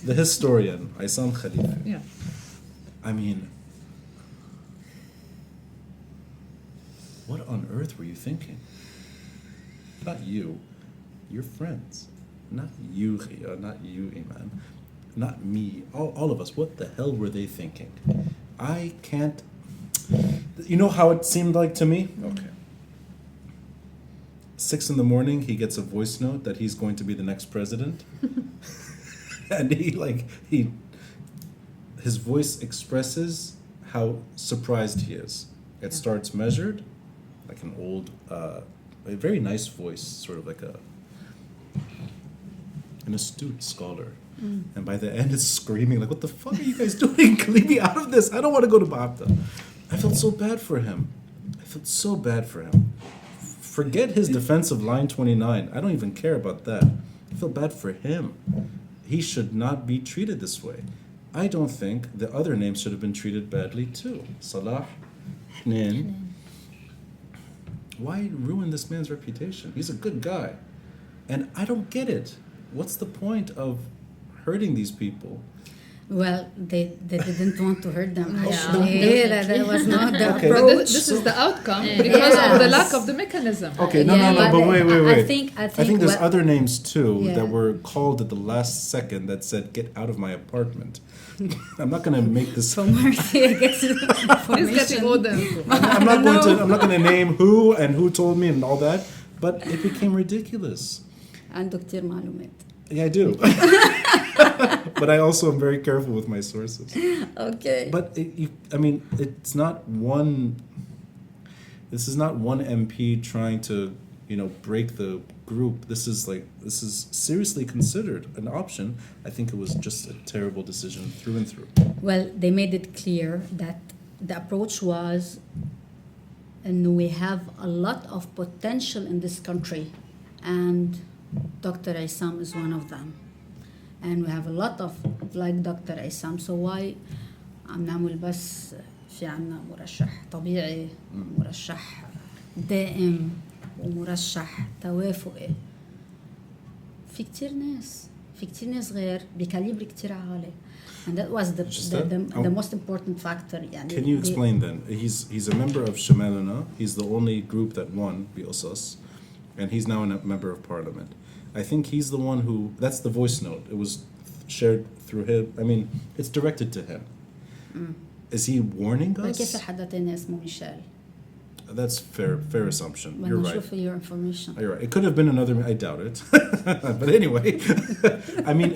The historian, Aysam Khalifa. Yeah. I mean, what on earth were you thinking? Not you, your friends. Not you, Ghiya, not you, Iman. Not me, all of us. What the hell were they thinking? I can't... You know how it seemed like to me? Okay. 6 in the morning, he gets a voice note that he's going to be the next president. And his voice expresses how surprised he is. It starts measured, like an old, a very nice voice, sort of like an astute scholar. And by the end, it's screaming like, "What the fuck are you guys doing? Leave me out of this! I don't want to go to Baabda." I felt so bad for him. Forget his defense of line 29. I don't even care about that. I feel bad for him. He should not be treated this way. I don't think the other names should have been treated badly too. Salah, Hnin. Why ruin this man's reputation? He's a good guy. And I don't get it. What's the point of hurting these people? Well, they didn't want to hurt them. Yeah. Actually, that was not the Okay. But approach. this is the outcome because of the Yes. lack of the mechanism. Okay, no, Yeah, but wait. I think there's what- other names too Yeah. that were called at the last second that said, "Get out of my apartment." I'm not going to make this. So Marcy gets He's getting information. all the info. I'm not going to name who and who told me and all that. But it became ridiculous. عنده كتير معلومات. Yeah, I do. But I also am very careful with my sources. Okay. But it's not one. This is not one MP trying to, break the group. This is seriously considered an option. I think it was just a terrible decision through and through. Well, they made it clear that the approach was, and we have a lot of potential in this country, and Dr. Aysam is one of them. And we have a lot of like Dr. Aysam. So why عم نعمل بس في عنا مرشح طبيعي مرشح دائم ومرشح توافقي. في كتير ناس غير بكاليبر كتير عالي. And that was the most important factor. Can you explain then? He's a member of Shemalana. He's the only group that won BOSAS, and he's now a member of parliament. I think he's the one who, that's the voice note. It was shared through him. It's directed to him. Is he warning us? كيف حدا تاني اسمه ميشيل؟ That's fair assumption. You're right. نشوف your information. You're right. It could have been another. I doubt it. But anyway,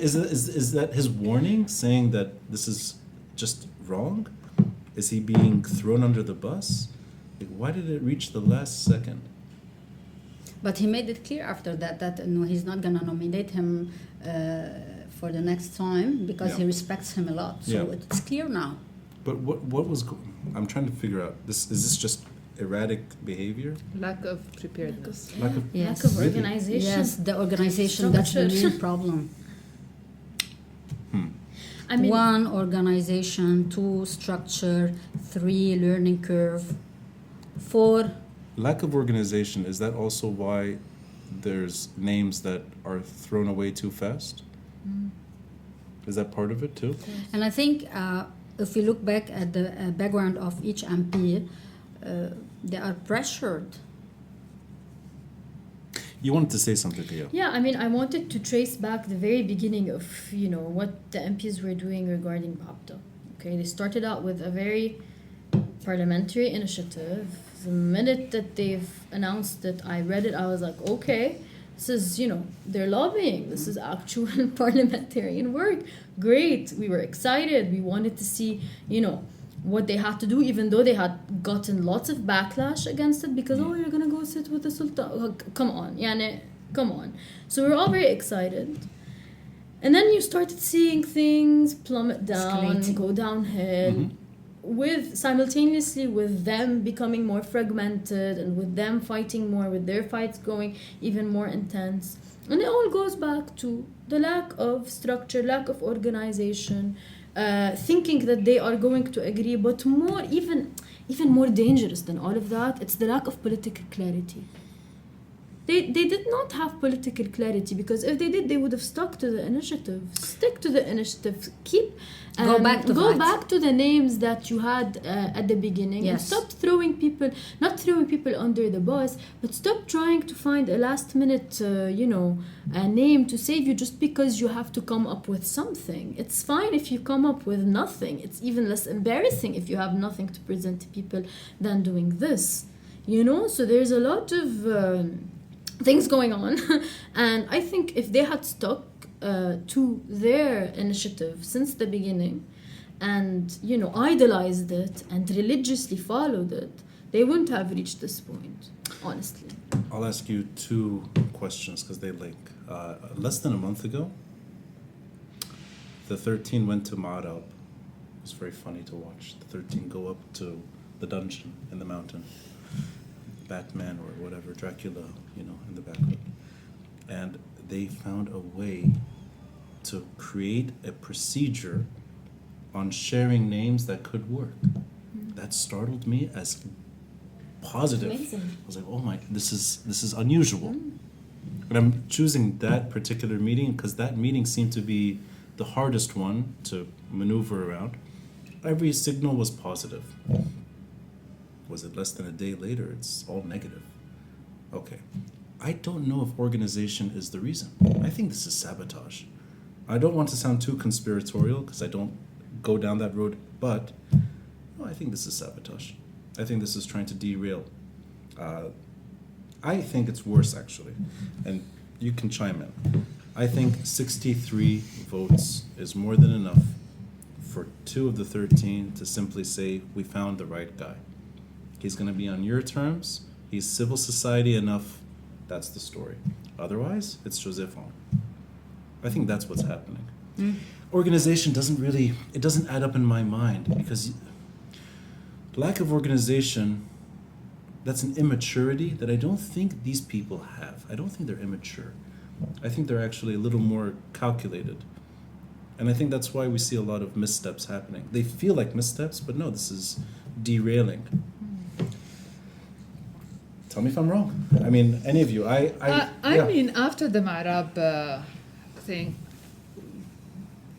is that his warning saying that this is just wrong? Is he being thrown under the bus? Why did it reach the last second? But he made it clear after that he's not gonna nominate him for the next time because he respects him a lot. So it's clear now. But what was? I'm trying to figure out. Is this just erratic behavior? Lack of preparedness. Lack of organization. Yes, the organization, that's the real problem. One, organization. Two, structure. Three, learning curve. Four, lack of organization. Is that also why there's names that are thrown away too fast? Is that part of it too? And I think if we look back at the background of each MP, they are pressured. You wanted to say something, Ghiya. Yeah, I wanted to trace back the very beginning of, what the MPs were doing regarding Baabda. Okay, they started out with a very parliamentary initiative. The minute that they've announced it, I read it, I was like, okay, this is, they're lobbying. This is actual parliamentarian work. Great. We were excited. We wanted to see, what they had to do, even though they had gotten lots of backlash against it because, you're going to go sit with the Sultan. Come on. Come on. So we were all very excited. And then you started seeing things plummet down, go downhill. Simultaneously with them becoming more fragmented and with them fighting more, with their fights going even more intense. And it all goes back to the lack of structure, lack of organization, thinking that they are going to agree, but even more dangerous than all of that, it's the lack of political clarity. They did not have political clarity because if they did, they would have stuck to the initiative. Stick to the initiative. Go back to the names that you had at the beginning. Yes. And stop not throwing people under the bus, but stop trying to find a last minute, a name to save you just because you have to come up with something. It's fine if you come up with nothing. It's even less embarrassing if you have nothing to present to people than doing this. So there's a lot of things going on. And I think if they had stuck to their initiative since the beginning and idolized it and religiously followed it, they wouldn't have reached this point, honestly. I'll ask you two questions because they link. Less than a month ago, the 13 went to Ma'arab. It was very funny to watch the 13 go up to the dungeon in the mountain. Batman or whatever, Dracula, in the background. And they found a way to create a procedure on sharing names that could work. That startled me as positive. Amazing. I was like, oh my, this is unusual. And I'm choosing that particular meeting because that meeting seemed to be the hardest one to maneuver around. Every signal was positive. Was it less than a day later? It's all negative. Okay. I don't know if organization is the reason. I think this is sabotage. I don't want to sound too conspiratorial because I don't go down that road, but I think this is sabotage. I think this is trying to derail I think it's worse, actually. And you can chime in. I think 63 votes is more than enough for 2 of the 13 to simply say, we found the right guy. He's going to be on your terms. He's civil society enough. That's the story. Otherwise, it's Joseph on. I think that's what's happening. Organization doesn't add up in my mind, because lack of organization, that's an immaturity that I don't think these people have. I don't think they're immature. I think they're actually a little more calculated. And I think that's why we see a lot of missteps happening. They feel like missteps, but no, this is derailing. Tell me if I'm wrong. I mean, any of you. I mean, after the Ma'rab thing,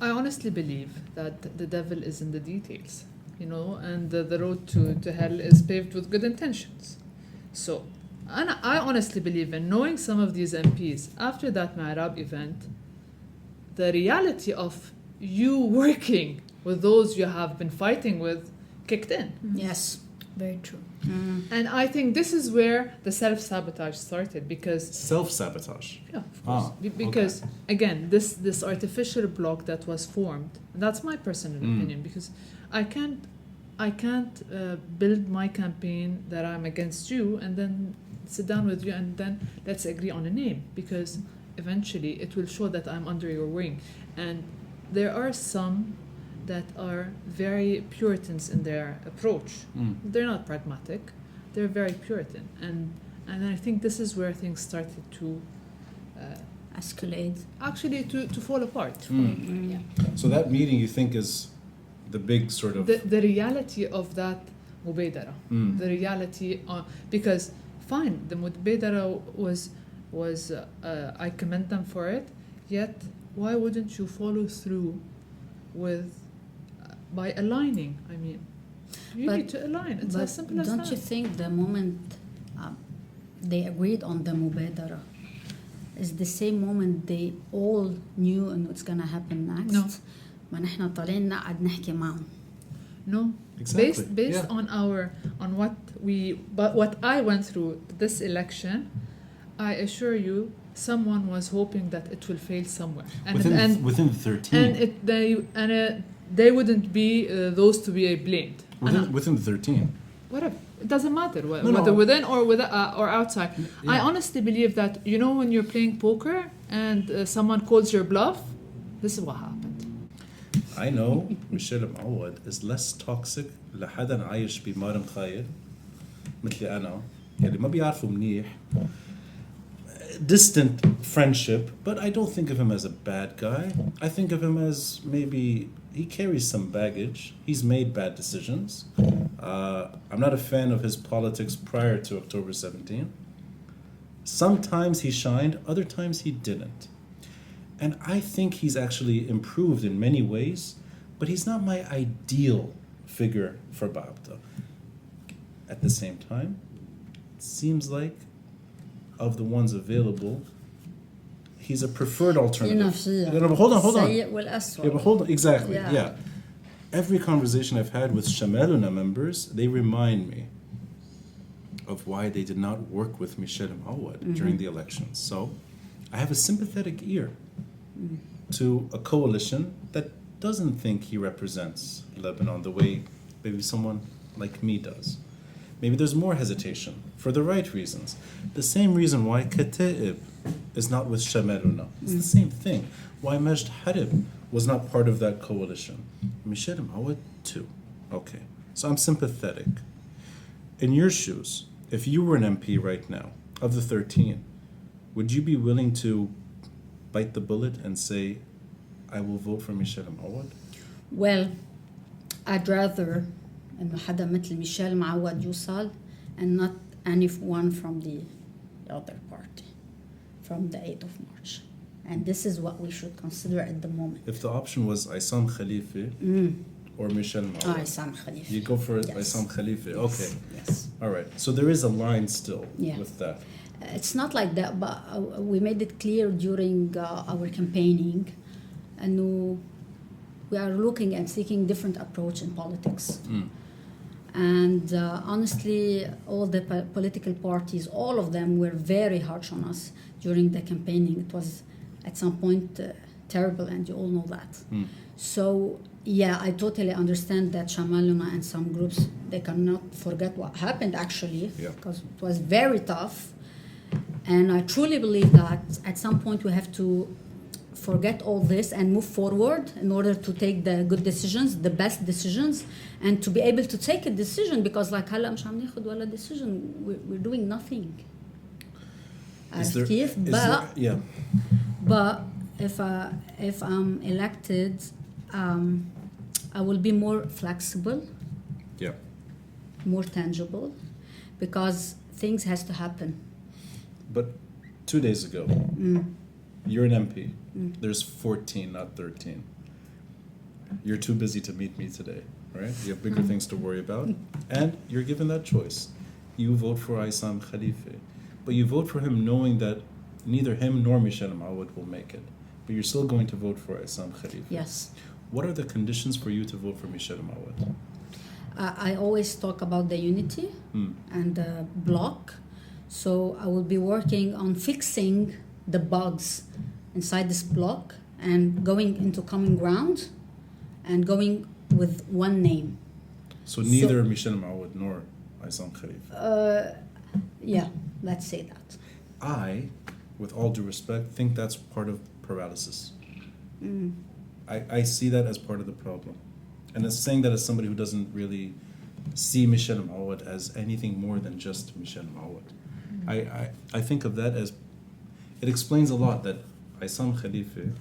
I honestly believe that the devil is in the details, and the road to hell is paved with good intentions. So, and I honestly believe in knowing some of these MPs after that Ma'rab event, the reality of you working with those you have been fighting with kicked in. Yes. Very true. And I think this is where the self-sabotage started, because self-sabotage. yeah, of course. Because again, this artificial bloc that was formed, and that's my personal opinion, because I can't build my campaign that I'm against you and then sit down with you and then let's agree on a name, because eventually it will show that I'm under your wing. And there are some that are very Puritans in their approach. They're not pragmatic, they're very Puritan. And I think this is where things started to Escalate. actually to fall apart. Yeah. So that meeting, you think, is the big sort of... The reality of that Mubaydara, the reality, because fine, the Mubaydara was I commend them for it, yet why wouldn't you follow through with by aligning? I mean, you need to align. It's as simple as that. Don't you think the moment they agreed on the Mubaydara is the same moment they all knew and what's gonna happen next? No. ما نحن طالعين نقعد نحكي معهم. No, Exactly. based on what I went through this election, I assure you, someone was hoping that it will fail somewhere, within the 13. And they wouldn't be those to be blamed. Within the 13. Whatever, it doesn't matter No, whether no. within or outside. Yeah. I honestly believe that when you're playing poker and someone calls your bluff, this is what happened. I know Michel Moawad is less toxic لحدا عايش بمار مخايل مثلي أنا اللي ما بيعرفوا منيح. Distant friendship, but I don't think of him as a bad guy. I think of him as maybe he carries some baggage. He's made bad decisions. I'm not a fan of his politics prior to October 17. Sometimes he shined, other times he didn't. And I think he's actually improved in many ways, but he's not my ideal figure for Baabda. At the same time, it seems like of the ones available, he's a preferred alternative. Hold on. السيء والأسوأ. Yeah, but hold on. Exactly. Yeah. Yeah. Every conversation I've had with Shamaluna members, they remind me of why they did not work with Michel Moawad during the elections. So I have a sympathetic ear to a coalition that doesn't think he represents Lebanon the way maybe someone like me does. Maybe there's more hesitation for the right reasons. The same reason why Kataib is not with Shamaluna. It's the same thing. Why Majd Harib was not part of that coalition. Michel Moawad too. Okay, so I'm sympathetic. In your shoes, if you were an MP right now, of the 13, would you be willing to bite the bullet and say, I will vote for Michel Moawad? Well, I'd rather إنه حدا مثل ميشيل معوض يوصل and not anyone from the other party from the 8th of March. And this is what we should consider at the moment. If the option was Isam Khalifa or Michel Moawad, Isam Khalifa. you go for Yes. Isam Khalifa. Okay. Yes. All right. So there is a line still Yeah. with that. It's not like that, but we made it clear during our campaigning and we are looking and seeking different approach in politics. And honestly, all the political parties, all of them were very harsh on us during the campaigning. It was at some point terrible, and you all know that. So yeah, I totally understand that Shamaluna and some groups, they cannot forget what happened actually, because it was very tough. And I truly believe that at some point we have to forget all this and move forward in order to take the good decisions, the best decisions, and to be able to take a decision, because like هلا مش عم ناخد ولا decision, we're doing nothing. عرفت كيف؟ But if I'm elected, I will be more flexible, more tangible, because things has to happen. But 2 days ago, you're an MP. There's 14, not 13. You're too busy to meet me today, right? You have bigger things to worry about. And you're given that choice. You vote for Aysam Khalife. But you vote for him knowing that neither him nor Michel Moawad will make it. But you're still going to vote for Aysam Khalife. Yes. What are the conditions for you to vote for Michel Moawad? I always talk about the unity and the bloc. So I will be working on fixing the bugs inside this bloc and going into common ground and going with one name. So neither Michel Moawad nor Aysam Khalife? Yeah, let's say that. I, with all due respect, think that's part of paralysis. I see that as part of the problem. And it's saying that as somebody who doesn't really see Michel Moawad as anything more than just Michel Moawad. I think of that as, it explains a lot that Aysam Khalife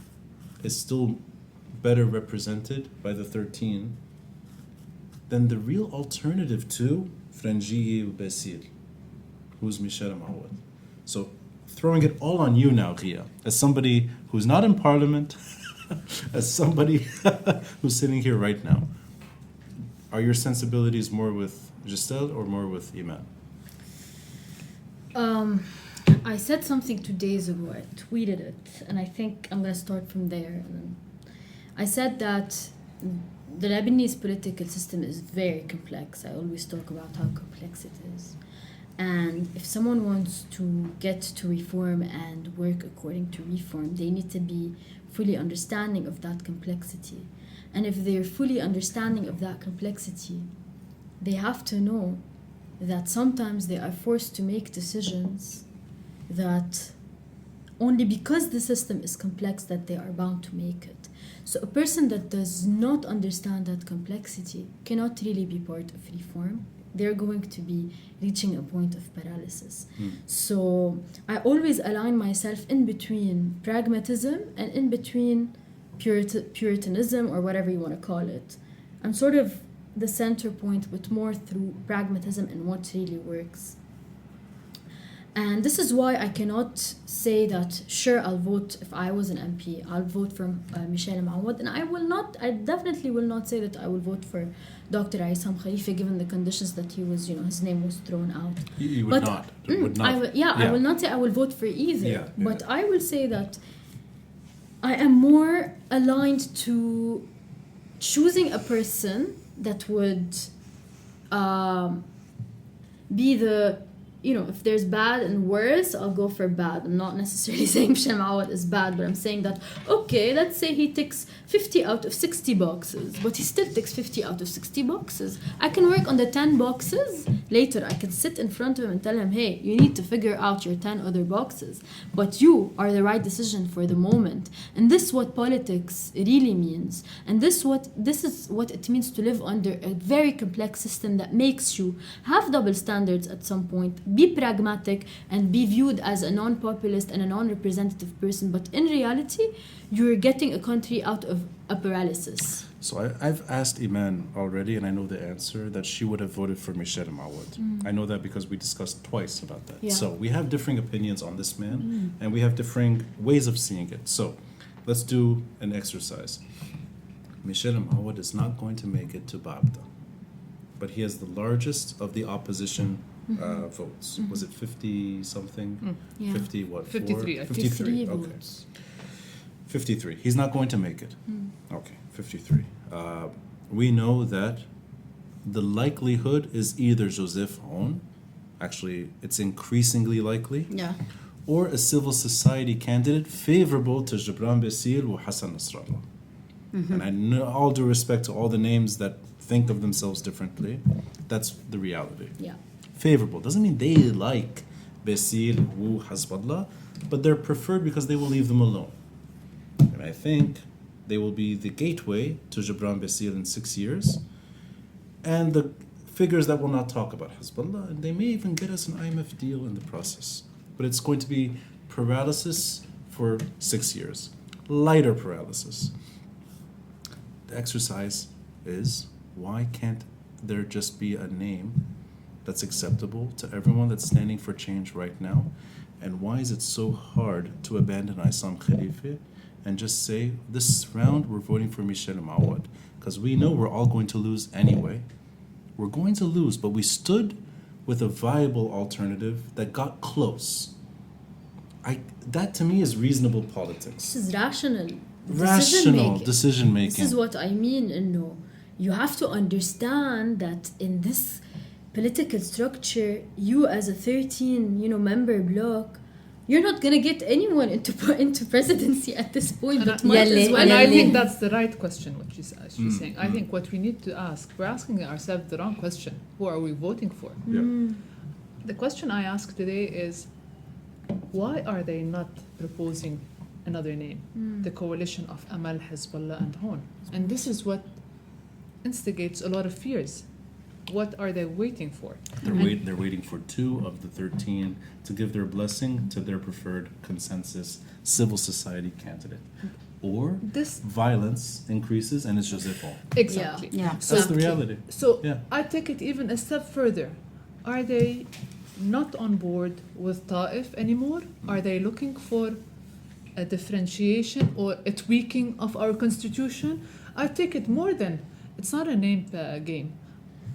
is still better represented by the 13 than the real alternative to Frangiye Basir, who's Michel Moawad. So throwing it all on you now, Ghiya, as somebody who's not in parliament, as somebody who's sitting here right now, are your sensibilities more with Gistelle or more with Iman? I said something 2 days ago. I tweeted it, and I think I'm going to start from there. I said that the Lebanese political system is very complex. I always talk about how complex it is. And if someone wants to get to reform and work according to reform, they need to be fully understanding of that complexity. And if they're fully understanding of that complexity, they have to know that sometimes they are forced to make decisions that only because the system is complex that they are bound to make it. So a person that does not understand that complexity cannot really be part of reform. They're going to be reaching a point of paralysis. So I always align myself in between pragmatism and in between Puritanism, or whatever you want to call it. I'm sort of the center point, but more through pragmatism and what really works. And this is why I cannot say that, sure, I'll vote, if I was an MP, I'll vote for Michel Moawad. And I definitely will not say that I will vote for Dr. Aysam Khalife, given the conditions that he was, his name was thrown out. You would not. I will not say I will vote for either. But I will say that I am more aligned to choosing a person that would be the, if there's bad and worse, I'll go for bad. I'm not necessarily saying Michel Moawad is bad, but I'm saying that, okay, let's say he ticks 50 out of 60 boxes, but he still ticks 50 out of 60 boxes. I can work on the 10 boxes. Later, I can sit in front of him and tell him, hey, you need to figure out your 10 other boxes. But you are the right decision for the moment. And this is what politics really means. And this is what it means to live under a very complex system that makes you have double standards at some point, be pragmatic, and be viewed as a non-populist and a non-representative person. But in reality, you're getting a country out of a paralysis. So I've asked Iman already, and I know the answer, that she would have voted for Michel Moawad. I know that because we discussed twice about that. Yeah. So we have differing opinions on this man, and we have differing ways of seeing it. So let's do an exercise. Michel Moawad is not going to make it to Baabda, but he has the largest of the opposition votes. Was it 50 something? Yeah. 50 what? 53, I think. 53. Okay. Votes. 53. He's not going to make it. Okay, 53. We know that the likelihood is either Joseph Aoun, actually it's increasingly likely, Yeah. or a civil society candidate favorable to Gibran Bassil or Hassan Nasrallah. And I know, all due respect to all the names that think of themselves differently, that's the reality. Yeah. Favorable doesn't mean they like Bassil or Hezbollah, but they're preferred because they will leave them alone. And I think they will be the gateway to Gibran Bassil in 6 years, and the figures that will not talk about Hezbollah, and they may even get us an IMF deal in the process. But it's going to be paralysis for 6 years, lighter paralysis. The exercise is, why can't there just be a name that's acceptable to everyone that's standing for change right now? And why is it so hard to abandon Isam Khalifa and just say, this round we're voting for Michel Moawad? Because we know we're all going to lose anyway. We're going to lose, but we stood with a viable alternative that got close. That to me is reasonable politics. This is rational Decision making. This is what I mean. No, you have to understand that in this political structure, you as a 13, member bloc, you're not gonna get anyone into presidency at this point. But might as well. And I think that's the right question. What she's saying. I think what we need to ask, we're asking ourselves the wrong question. Who are we voting for? Yeah. The question I ask today is, why are they not proposing another name? The coalition of Amal, Hezbollah, and Hon. And this is what instigates a lot of fears. What are they waiting for? They're waiting for 2 of the 13 to give their blessing to their preferred consensus civil society candidate. Or This violence increases and it's Joseph Aoun. exactly. Yeah. That's the reality. So Yeah. I take it even a step further. Are they not on board with Ta'if anymore? Are they looking for a differentiation or a tweaking of our constitution? I take it more than, it's not a name game.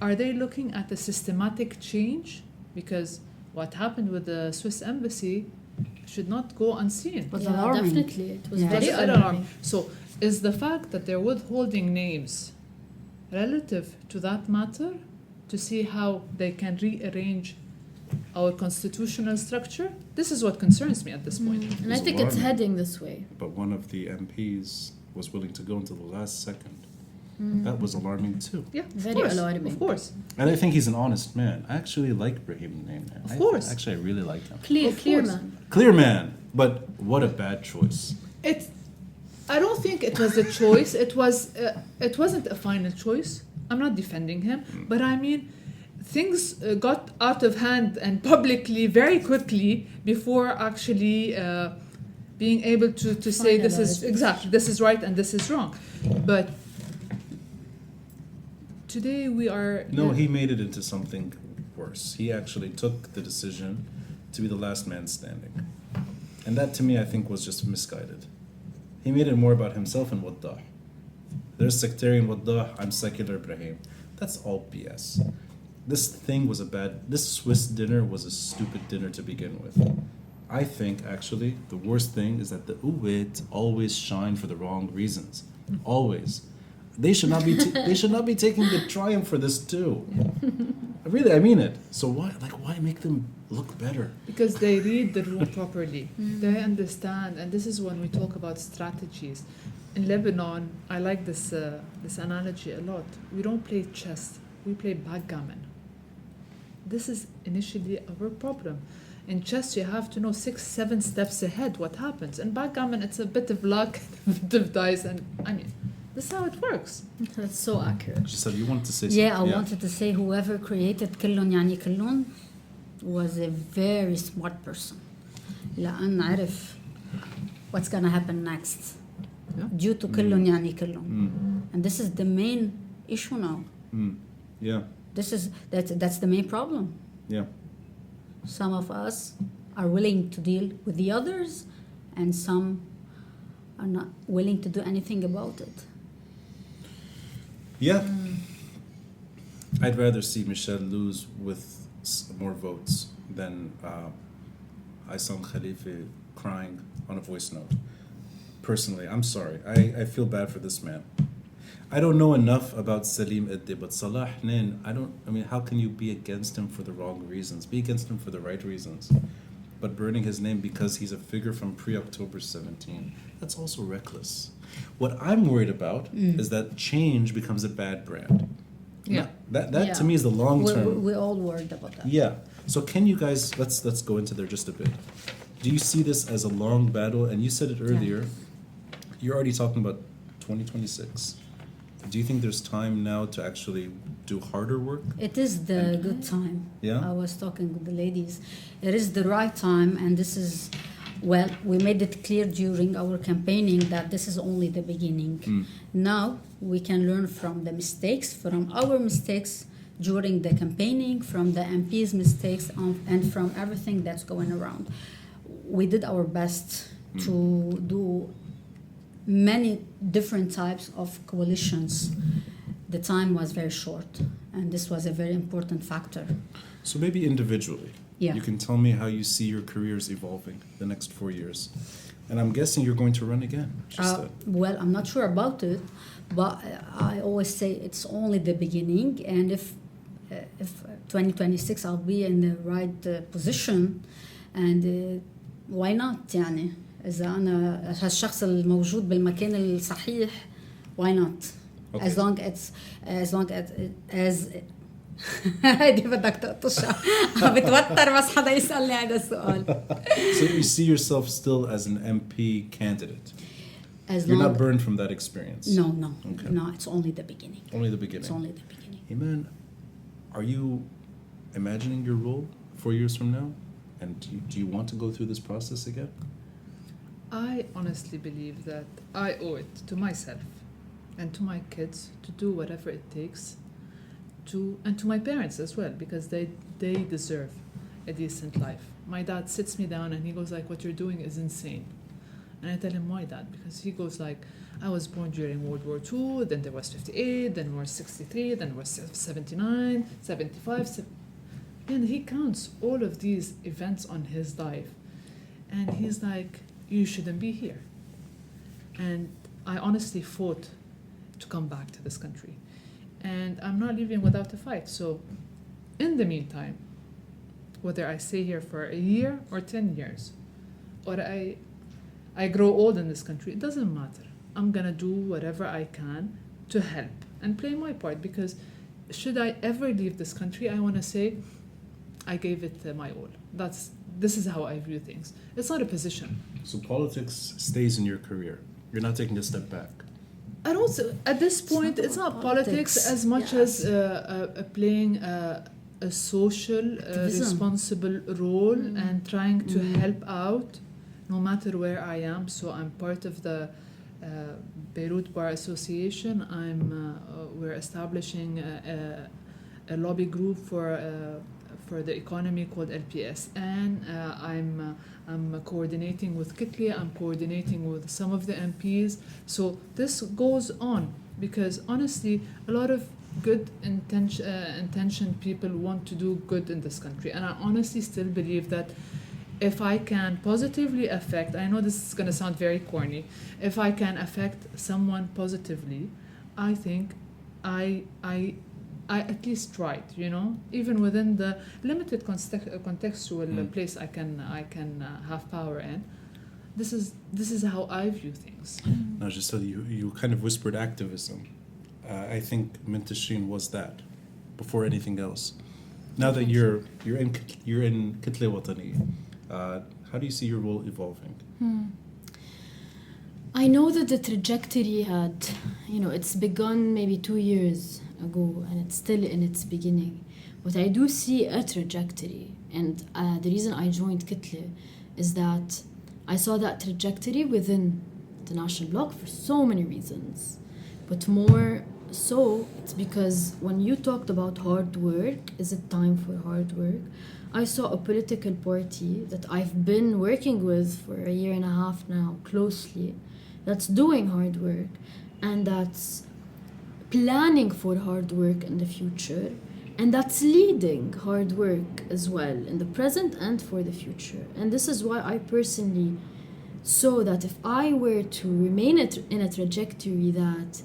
Are they looking at a systematic change? Because what happened with the Swiss embassy should not go unseen. Was Yeah, alarming. definitely. It was Yeah. very That's alarming. So is the fact that they're withholding names relative to that matter to see how they can rearrange our constitutional structure? This is what concerns me at this point. And I It's think it's alarming. heading this way. But one of the MPs was willing to go until the last second. That was alarming too. Yeah, Very alarming. Of course. And I think he's an honest man. I actually like Brahim's name. Of course. Actually, I really like him. Clear Of course. man. Clear man, but what a bad choice. I don't think it was a choice. It wasn't a final choice. I'm not defending him, but I mean, things got out of hand and publicly very quickly before actually being able to say this is Finalized. exactly, this is right and this is wrong. But today we are No, he made it into something worse. He actually took the decision to be the last man standing. And that to me, I think, was just misguided. He made it more about himself and Waddah. There's sectarian Waddah, I'm secular Brahim. That's all BS. This Swiss dinner was a stupid dinner to begin with. I think, actually, the worst thing is that the Uwit always shine for the wrong reasons. Always. They should not be taking the triumph for this too. Really, I mean it. So why make them look better? because they read the room properly. They understand, and this is when we talk about strategies. In Lebanon, I like this analogy a lot. We don't play chess, we play backgammon. This is initially our problem. In chess, you have to know 6-7 steps ahead what happens. In backgammon, it's a bit of luck, a bit of dice, and I mean, this is how it works. That's so accurate. She said you wanted to say something. Yeah, I wanted to say whoever created كلن يعني كلن was a very smart person. لأن عرف what's gonna happen next. Yeah. Due to كلن يعني كلن. And this is the main issue now. Yeah, That's the main problem. yeah. Some of us are willing to deal with the others, and some are not willing to do anything about it. Yeah. I'd rather see Michel lose with more votes than Isam Khalifa crying on a voice note. Personally, I'm sorry. I feel bad for this man. I don't know enough about Salim Eddi, but Salah Nin, how can you be against him for the wrong reasons? Be against him for the right reasons. But burning his name because he's a figure from pre-October 17, that's also reckless. What I'm worried about is that change becomes a bad brand. Yeah. That to me is the long term. We're all worried about that. Yeah. So can you guys, let's go into there just a bit. Do you see this as a long battle? And you said it earlier, you're already talking about 2026. Do you think there's time now to actually do harder work? It is the good time. Yeah? I was talking with the ladies. It is the right time, and this is, well, we made it clear during our campaigning that this is only the beginning. Now we can learn from the mistakes, from our mistakes during the campaigning, from the MP's mistakes, and from everything that's going around. We did our best to do many different types of coalitions. The time was very short, and this was a very important factor. So maybe individually, you can tell me how you see your careers evolving the next 4 years. And I'm guessing you're going to run again. Well, I'm not sure about it, but I always say it's only the beginning, and if 2026 I'll be in the right position, and why not يعني إذا أنا هالشخص الموجود بالمكان الصحيح, why not? Okay. as long as هيدي بدك تقطشها. بتوتر بس حدا يسألني هذا السؤال. So you see yourself still as an MP candidate? As You're long not burned from that experience? No. Okay. No, it's only the beginning. Only the beginning? It's only the beginning. Iman, are you imagining your role 4 years from now? And do you want to go through this process again? I honestly believe that I owe it to myself and to my kids to do whatever it takes and to my parents as well, because they deserve a decent life. My dad sits me down and he goes like, what you're doing is insane. And I tell him, why, Dad? Because he goes like, I was born during World War II, then there was 58, then there was 63, then there was 79, 75. And he counts all of these events on his life. And he's like, you shouldn't be here. And I honestly fought to come back to this country. And I'm not leaving without a fight. So in the meantime, whether I stay here for a year or 10 years, or I grow old in this country, it doesn't matter. I'm gonna do whatever I can to help and play my part, because should I ever leave this country, I wanna say I gave it my all. This is how I view things. It's not a position. So politics stays in your career. You're not taking a step back. And also, at this point, it's not politics as much as playing a social, responsible role and trying to help out no matter where I am. So I'm part of the Beirut Bar Association. We're establishing a lobby group for the economy called LPSN. I'm coordinating with Kitli, I'm coordinating with some of the MPs. So this goes on because honestly, a lot of good intentioned people want to do good in this country. And I honestly still believe that if I can positively affect, I know this is going to sound very corny, if I can affect someone positively, I think I at least tried, you know, even within the limited contextual place I can have power in. This is how I view things. Now, Gistelle, you kind of whispered activism. I think Mintashrin was that before anything else. Now that you're in Kitle Watani, how do you see your role evolving? I know that the trajectory had, it's begun maybe 2 years ago and it's still in its beginning. But I do see a trajectory, and the reason I joined Kitle is that I saw that trajectory within the National Bloc for so many reasons. But more so, it's because when you talked about hard work, is it time for hard work? I saw a political party that I've been working with for a year and a half now closely, that's doing hard work and that's planning for hard work in the future, and that's leading hard work as well in the present and for the future. And this is why I personally saw that if I were to remain in a trajectory that,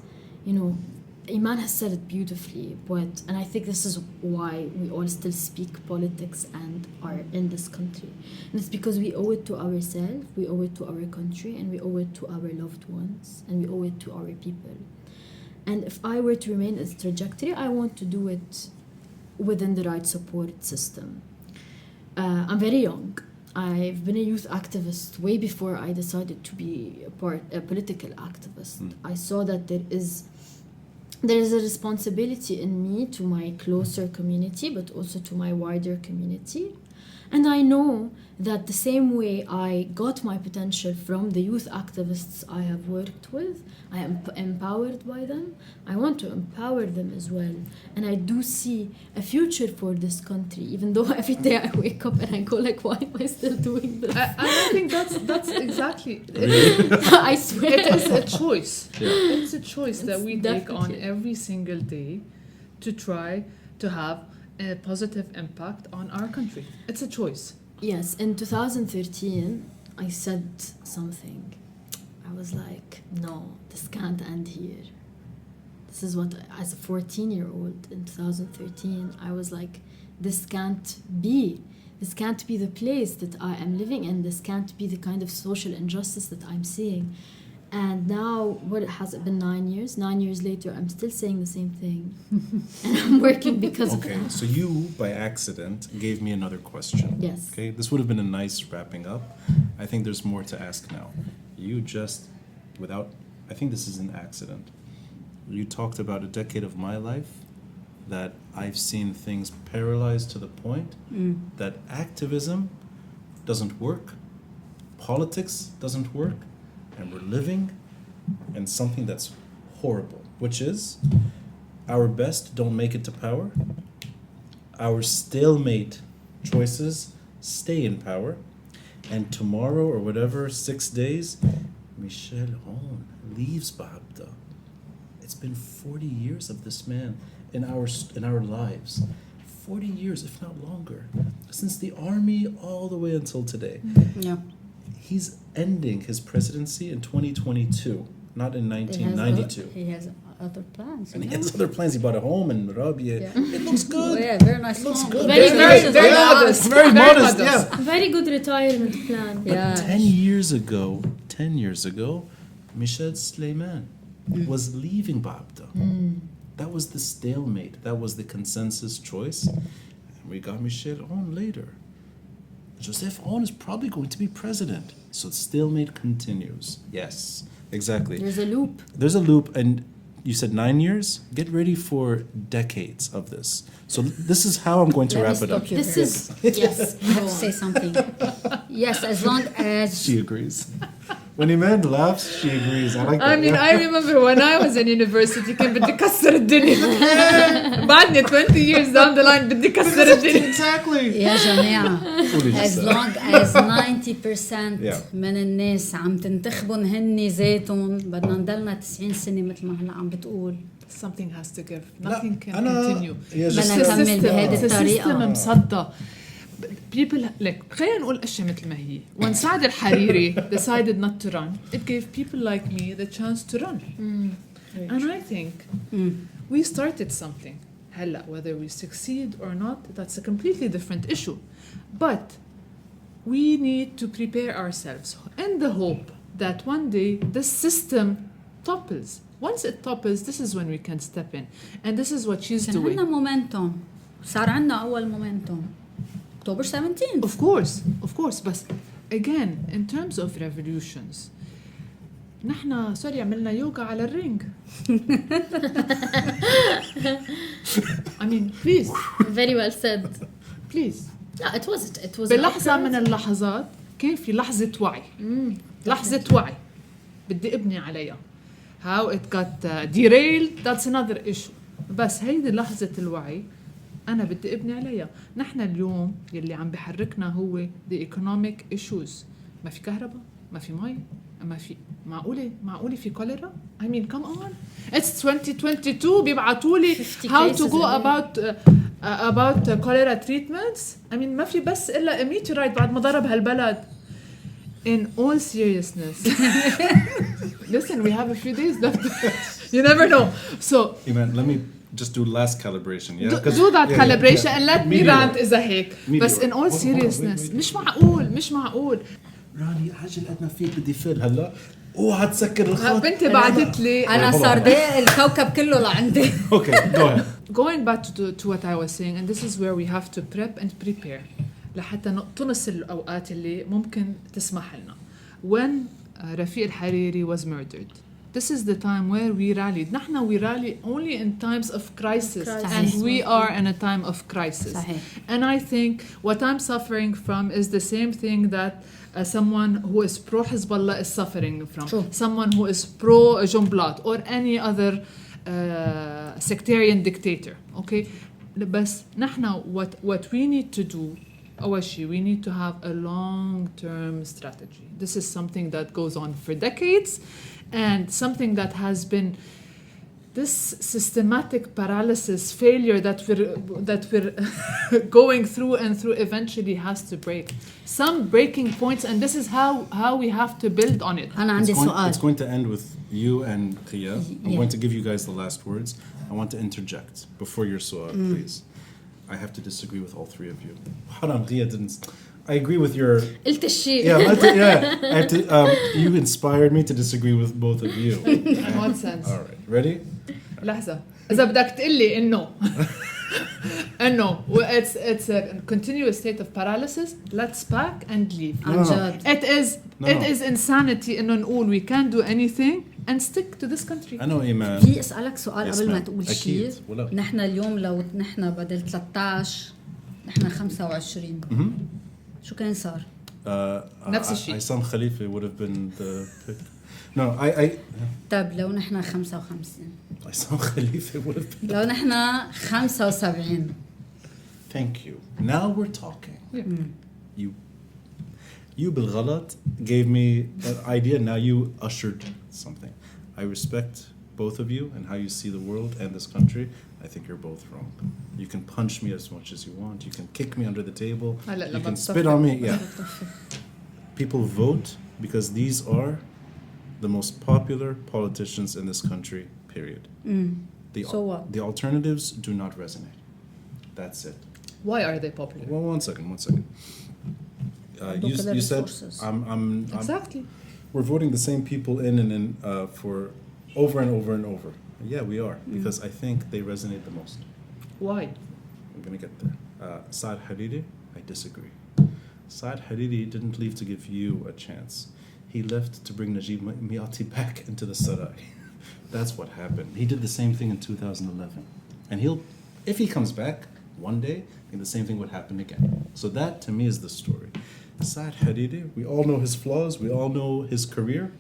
Iman has said it beautifully, and I think this is why we all still speak politics and are in this country. And it's because we owe it to ourselves, we owe it to our country, and we owe it to our loved ones, and we owe it to our people. And if I were to remain in this trajectory, I want to do it within the right support system. I'm very young. I've been a youth activist way before I decided to be a political activist. I saw that there is a responsibility in me to my closer community, but also to my wider community. And I know that the same way I got my potential from the youth activists I have worked with, I am empowered by them, I want to empower them as well. And I do see a future for this country, even though every day I wake up and I go like, why am I still doing this? I think that's exactly I swear. It is a choice. Yeah. It's a choice that we take on definitely. every single day to try to have a positive impact on our country. It's a choice. Yes, in 2013, I said something. I was like, no, this can't end here. This is what, as a 14-year-old in 2013, I was like, this can't be. This can't be the place that I am living in. This can't be the kind of social injustice that I'm seeing. And now, what has it been 9 years? 9 years later, I'm still saying the same thing. And I'm working because of Okay, that. so you, by accident, gave me another question. Yes. Okay, this would have been a nice wrapping up. I think there's more to ask now. You just, I think this is an accident. You talked about a decade of my life that I've seen things paralyzed to the point that activism doesn't work, politics doesn't work, and we're living in something that's horrible, which is our best don't make it to power, our stalemate choices stay in power, and tomorrow or whatever, 6 days, Michel Moawad leaves Baabda. It's been 40 years of this man in our lives. 40 years, if not longer, since the army all the way until today. Yeah. He's ending his presidency in 2022, not in 1992. He has other plans. And he has other plans. He bought a home in Rabia. Yeah. It looks good. Oh, yeah, very nice. It looks home. good. Very modest. Very modest, yeah. Very good retirement plan. But Yeah. 10 years ago, Michel Semaan was leaving Baabda. That was the stalemate. That was the consensus choice. And we got Michel on later. Joseph On is probably going to be president. So the stalemate continues. Yes, exactly. There's a loop, and you said 9 years? Get ready for decades of this. So this is how I'm going to wrap it up. This is, yes. I have to say something. Yes, as long as She agrees. When Iman laughs, she agrees. I like that. I mean, I remember when I was in university كان بدي كسر الدنيا. بعدني 20 years down the line بدي كسر الدنيا. Exactly. يا جماعة as long as 90% Yeah. من الناس عم تنتخبن هن ذاتهم بدنا نضلنا 90 سنة مثل ما هلا عم بتقول. Something has to give. Nothing can أنا continue. بدنا نكمل بهذه الطريقة. السيستم مصدى. People, like, خلينا نقول أشياء مثل ما هي. When سعد الحريري decided not to run, it gave people like me the chance to run. And I think we started something. هلا, whether we succeed or not, that's a completely different issue. But we need to prepare ourselves in the hope that one day the system topples. Once it topples, this is when we can step in. And this is what she's كان doing. عنا مومنتوم. صار عنا أول مومنتوم. October 17th. Of course, but again, in terms of revolutions, نحن سوري عملنا يوغا على الرينج. I mean, please, Very well said. please. No, it was بلحظة من اللحظات كان في لحظة وعي. لحظة وعي بدي ابني عليها. How it got derailed, that's another issue. بس هيدي لحظة الوعي أنا بدي ابني عليها. نحن اليوم يلي عم بحركنا هو the economic issues. ما في كهرباء، ما في مي، ما في معقولة في كوليرا. I mean, come on. It's 2022 بيبعتوا لي how to go about cholera treatments. I mean, ما في بس إلا a meteorite بعد ما ضرب هالبلد. In all seriousness. Listen, we have a few days left. You never know. So Iman, let me just do last calibration. Yeah, do that calibration and let me Meteor. rant إذا هيك. Meteor. بس in all Hold on, seriousness wait. مش معقول. راني عجل أدنى فيك بدي فل هلا. اوعى تسكر الخط. بنتي بعتت لي. انا صار ده الكوكب كله لعندي. Okay, go ahead. Going back to what I was saying, and this is where we have to prep and prepare لحتى نقتنص الأوقات اللي ممكن تسمح لنا. When رفيق الحريري was murdered, this is the time where we rallied. نحن we rally only in times of crisis, and we are in a time of crisis. صحيح. And I think what I'm suffering from is the same thing that someone who is pro Hezbollah is suffering from. True. Someone who is pro Jumblat or any other sectarian dictator. Okay, بس نحن what we need to do أول شيء we need to have a long-term strategy. This is something that goes on for decades and something that has been this systematic paralysis failure that we're going through and through eventually has to break. Some breaking points, and this is how we have to build on it. انا عندي سؤال. It's going to end with you and Ghiya. I'm Yeah. going to give you guys the last words. I want to interject before your su'al, please. I have to disagree with all three of you. Haram, Ghiya didn't. I agree with your. قلت الشيء. Yeah, I have to, you inspired me to disagree with both of you. In what sense? All right, ready? لحظة إذا بدك تقلي إنه it's a continuous state of paralysis, let's pack and leave. عن جد. It is insanity إنه نقول we can't do anything and stick to this country. I know, Iman. في اسالك سؤال Yes, قبل ما ma'am. تقول أكيد. شيء. ولا. نحن اليوم لو نحن بدل 13 نحن 25 شو كان صار؟ نفس الشيء. Isam Khalifa would have been the pick. No, I طب لو نحن 55 Isam Khalifa would have been. لو نحن 75 Thank you. Now we're talking. You بالغلط gave me an idea. Now you ushered something. I respect both of you and how you see the world and this country. I think you're both wrong. You can punch me as much as you want. You can kick me under the table. You can spit on me. Yeah. People vote because these are the most popular politicians in this country, period. So what? The alternatives do not resonate. That's it. Why are they popular? Well, one second. You said I'm Exactly. we're voting the same people in and in for over and over and over. Yeah, we are because I think they resonate the most. Why? I'm gonna get there. Saad Hariri, I disagree. Saad Hariri didn't leave to give you a chance. He left to bring Najib Miati back into the Sarai. That's what happened. He did the same thing in 2011. And if he comes back one day, I think the same thing would happen again. So that, to me, is the story. Saad Hariri, we all know his flaws. We all know his career.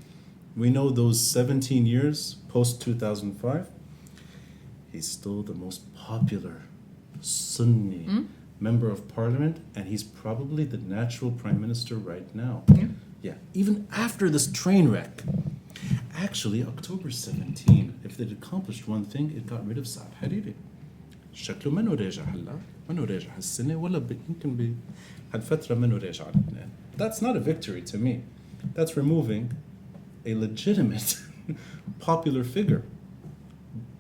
We know those 17 years post-2005. He's still the most popular Sunni member of parliament, and he's probably the natural prime minister right now. Yeah, even after this train wreck. Actually, October 17, if they'd accomplished one thing, it got rid of Saad Hariri. شكله منو راجع هلا منو راجع هالسنة ولا يمكن بهالفترة منو راجع على لبنان. That's not a victory to me. That's removing a legitimate popular figure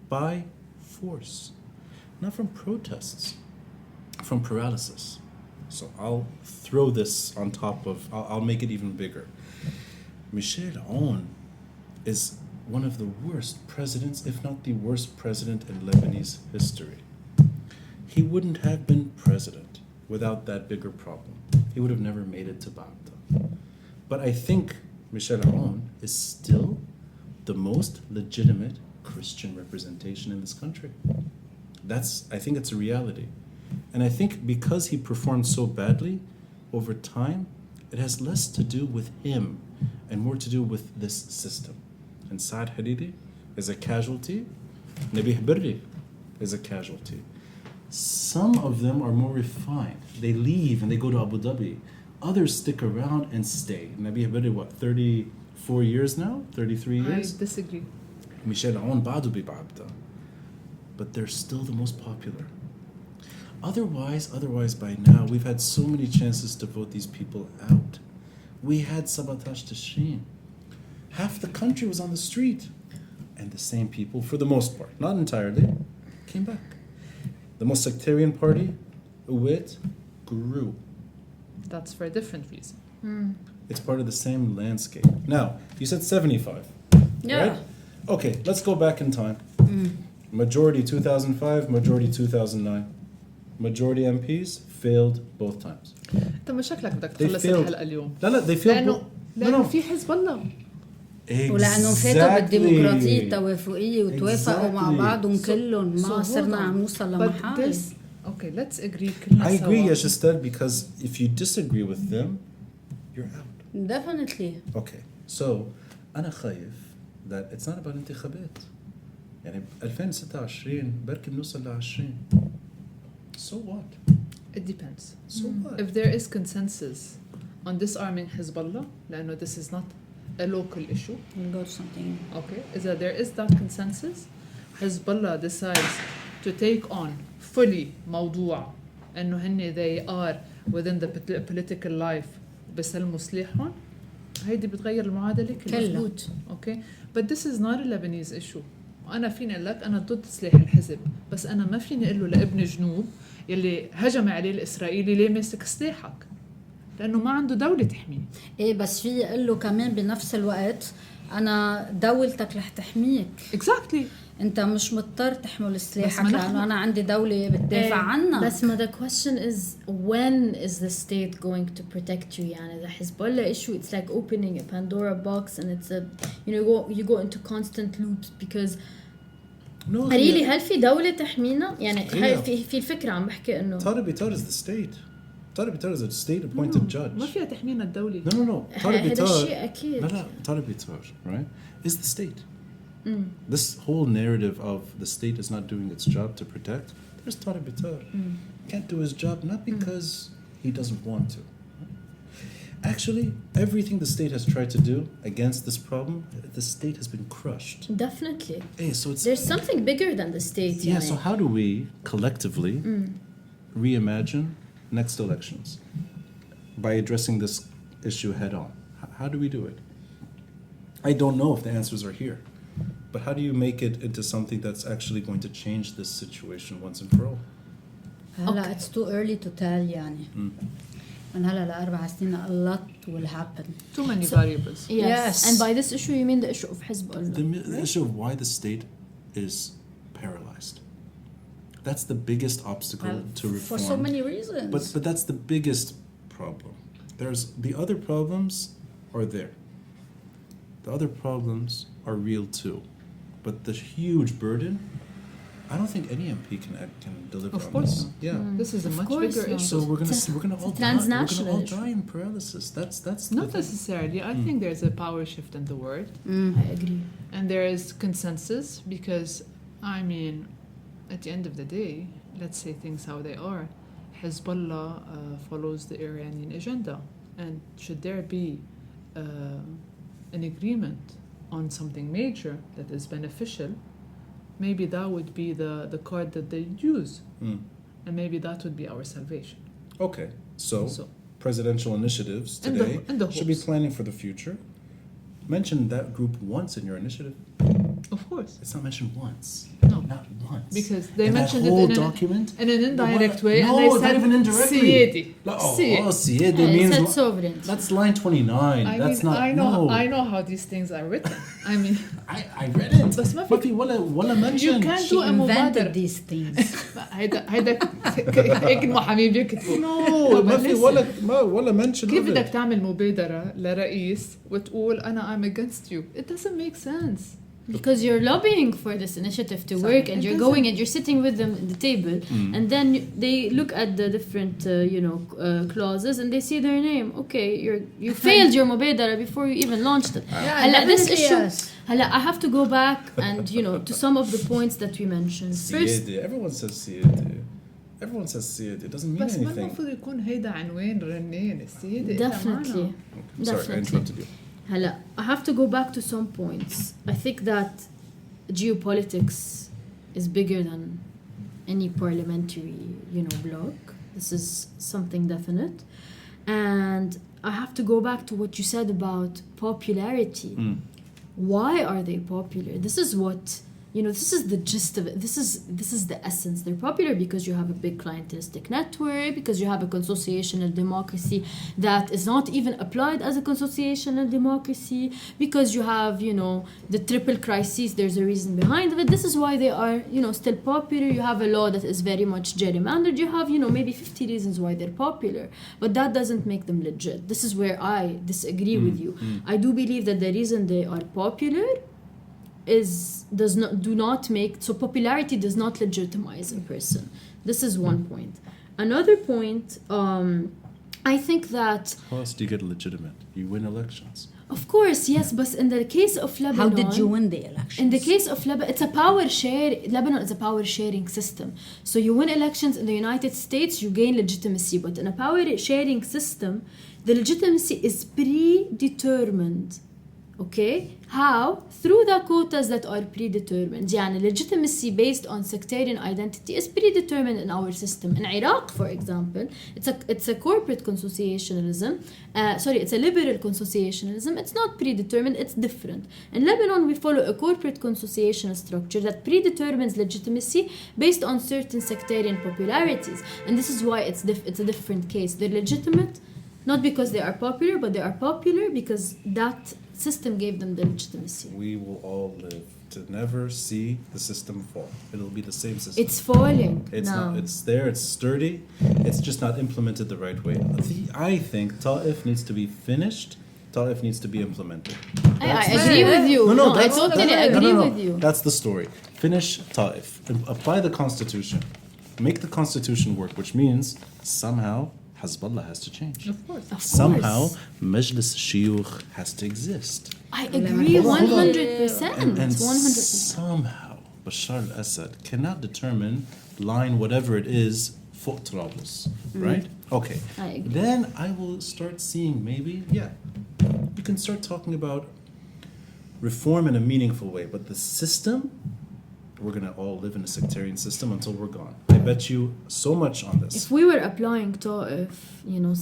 by force, not from protests, from paralysis. So I'll throw this on top of, I'll make it even bigger. Michel Moawad is one of the worst presidents, if not the worst president in Lebanese history. He wouldn't have been president without that bigger problem. He would have never made it to Baabda. But I think Michel Moawad is still the most legitimate Christian representation in this country. I think it's a reality. And I think because he performed so badly over time, it has less to do with him and more to do with this system. And Saad Hariri is a casualty. Nabih Berri is a casualty. Some of them are more refined. They leave and they go to Abu Dhabi. Others stick around and stay. Nabih Berri, what, 34 years now? 33 years? I disagree. Michel Moawad ba'du bi Baabda. But they're still the most popular. Otherwise, by now, we've had so many chances to vote these people out. We had Sabatash Tashrin. half the country was on the street. And the same people, for the most part, not entirely, came back. The most sectarian party, Uwait, grew. That's for a different reason. It's part of the same landscape. Now, you said 75, Yeah. right? Okay, let's go back in time. Majority 2005, majority 2009. Majority MPs failed both times. انت مش شكلك بدك They تخلص failed. الحلقة اليوم. لا, they failed. لأنه في حزب الله. ولأنه فاتوا بالديمقراطية التوافقية وتوافقوا مع بعضهم كلهم ما صرنا عم نوصل لمحل. Okay, let's agree كلنا I agree, سوا. Gistelle, because if you disagree with them, you're out. Definitely. Okay, so أنا خايف that it's not about انتخابات. يعني 2026 بركي بنوصل ل 20. So what? It depends. So what? If there is consensus on disarming Hezbollah, لأنه this is not a local issue. We'll go to something. Okay, is that there is that consensus. Hezbollah decides to take on fully موضوع إنه هن they are within the political life بسلموا سلاحهم. هيدي بتغير المعادلة كلها. مظبوط. Okay, but this is not a Lebanese issue. أنا فيني أقول لك أنا ضد سلاح الحزب، بس أنا ما فيني أقول له لابن جنوب يلي هجم عليه الإسرائيلي ليه ماسك سلاحك؟ لأنه ما عنده دولة تحميه. إيه بس في يقول له كمان بنفس الوقت أنا دولتك رح تحميك. Exactly. أنت مش مضطر تحمل سلاحك ما لأنه أنا عندي دولة بتدافع عنك. بس ما the question is when is the state going to protect you يعني the Hezbollah issue it's like opening a Pandora box and it's a you go into constant loops because No, really هل في دولة تحمينا يعني هاي Yeah. في الفكرة عم بحكي إنه Tariq Bitar is the state. Tariq Bitar is a state appointed judge. ما فيها تحمينا الدولة. No. Tariq هذا الشيء Bitar. أكيد. لا Tariq Bitar, right? Is the state. This whole narrative of the state is not doing its job to protect. There's Tariq Bitar. Can't do his job not because he doesn't want to. Actually, everything the state has tried to do against this problem, the state has been crushed. Definitely Hey, so it's there's something bigger than the state yeah. يعني. So how do we collectively reimagine next elections by addressing this issue head on? How do we do it? I don't know if the answers are here, but how do you make it into something that's actually going to change this situation once and for all? هلا it's too early to tell يعني. من هلا ل4 سنين a lot will happen. Too many variables. Yes. Yes. And by this issue you mean the issue of Hezbollah. The issue of why the state is paralyzed. That's the biggest obstacle to reform. For so many reasons. But that's the biggest problem. There's the other problems are there. The other problems are real too. But the huge burden, I don't think any MP can deliver Of on course this. not. Yeah. This is a much course bigger not. issue. So we're gonna all die. We're transnational gonna all issue. die in paralysis. That's Not the thing. necessarily. I think there's a power shift in the world. I agree. And there is consensus because, I mean, at the end of the day, let's say things how they are. Hezbollah follows the Iranian agenda. And should there be an agreement on something major that is beneficial, maybe that would be the card that they use. And maybe that would be our salvation. Okay. So So presidential initiatives In the- today in the should be hopes. planning for the future. Mention that group once in your initiative. of course. It's not mentioned once. No. Not once. Because they In mentioned that whole it document. in an indirect way, No, and they not said even indirectly. Siyadi. Siyadi Yeah, it means said sovereignty. that's line 29. I That's mean, not. I know how these things are written. I mean, I read it. بس ما ما في ولا mention. you can't She do a مبادرة. invented these things. هيدا هيك المحامين بيكتبوا. No, ما في ولا mention. كيف of it. بدك تعمل مبادرة لرئيس وتقول أنا I'm against you? It doesn't make sense. Because you're lobbying for this initiative to work and It you're doesn't- going and you're sitting with them at the table and then they look at the different clauses and they see their name. Okay, you failed your mubadara before you even launched it. هلا this definitely issue yes. هلا I have to go back and to some of the points that we mentioned. First, Siyadi. Everyone says Siyadi. Everyone says Siyadi. It doesn't mean بس ما anything. المفروض يكون هيدا عنوان رنين السيدة إلها definitely. معنى. Sorry, I Definitely. interrupted you. هلا I have to go back to some points. I think that geopolitics is bigger than any parliamentary bloc. This is something definite. And I have to go back to what you said about popularity. Why are they popular? This is what, this is the gist of it. This is the essence. They're popular because you have a big clientelistic network, because you have a consociational democracy that is not even applied as a consociational democracy, because you have, the triple crises. There's a reason behind it. This is why they are, still popular. You have a law that is very much gerrymandered. You have, maybe 50 reasons why they're popular. But that doesn't make them legit. This is where I disagree with you. I do believe that the reason they are popular popularity does not legitimize a person. This is one point. Another point, I think that How else do you get legitimate? You win elections. of course, yes, but in the case of Lebanon, How did you win the elections? in the case of Lebanon, it's a power share. Lebanon is a power sharing system. So you win elections in the United States, you gain legitimacy. But in a power sharing system, the legitimacy is predetermined. Okay? How? Through the quotas that are predetermined. يعني legitimacy based on sectarian identity is predetermined in our system. In Iraq, for example, it's a corporate consociationalism. It's a liberal consociationalism. It's not predetermined, it's different. In Lebanon, we follow a corporate consociational structure that predetermines legitimacy based on certain sectarian popularities. And this is why it's a different case. They're legitimate not because they are popular, but they are popular because that system gave them the legitimacy. We will all live to never see the system fall. It'll be the same system. It's falling It's now. not. It's there. It's sturdy. It's just not implemented the right way. I think Ta'if needs to be finished. Ta'if needs to be implemented. I agree with you. I totally agree with you. That's the story. Finish Ta'if. Apply the constitution. Make the constitution work, which means somehow Hezbollah has to change. Of course. Somehow Majlis Shiyukh has to exist. I agree 100%. And 100%. somehow Bashar al-Assad cannot determine line whatever it is for Trablus, right? Okay. I agree. Then I will start seeing maybe, you can start talking about reform in a meaningful way, but the system, we're going to all live in a sectarian system until we're gone. I bet you so much on this. If we were applying Ta'if,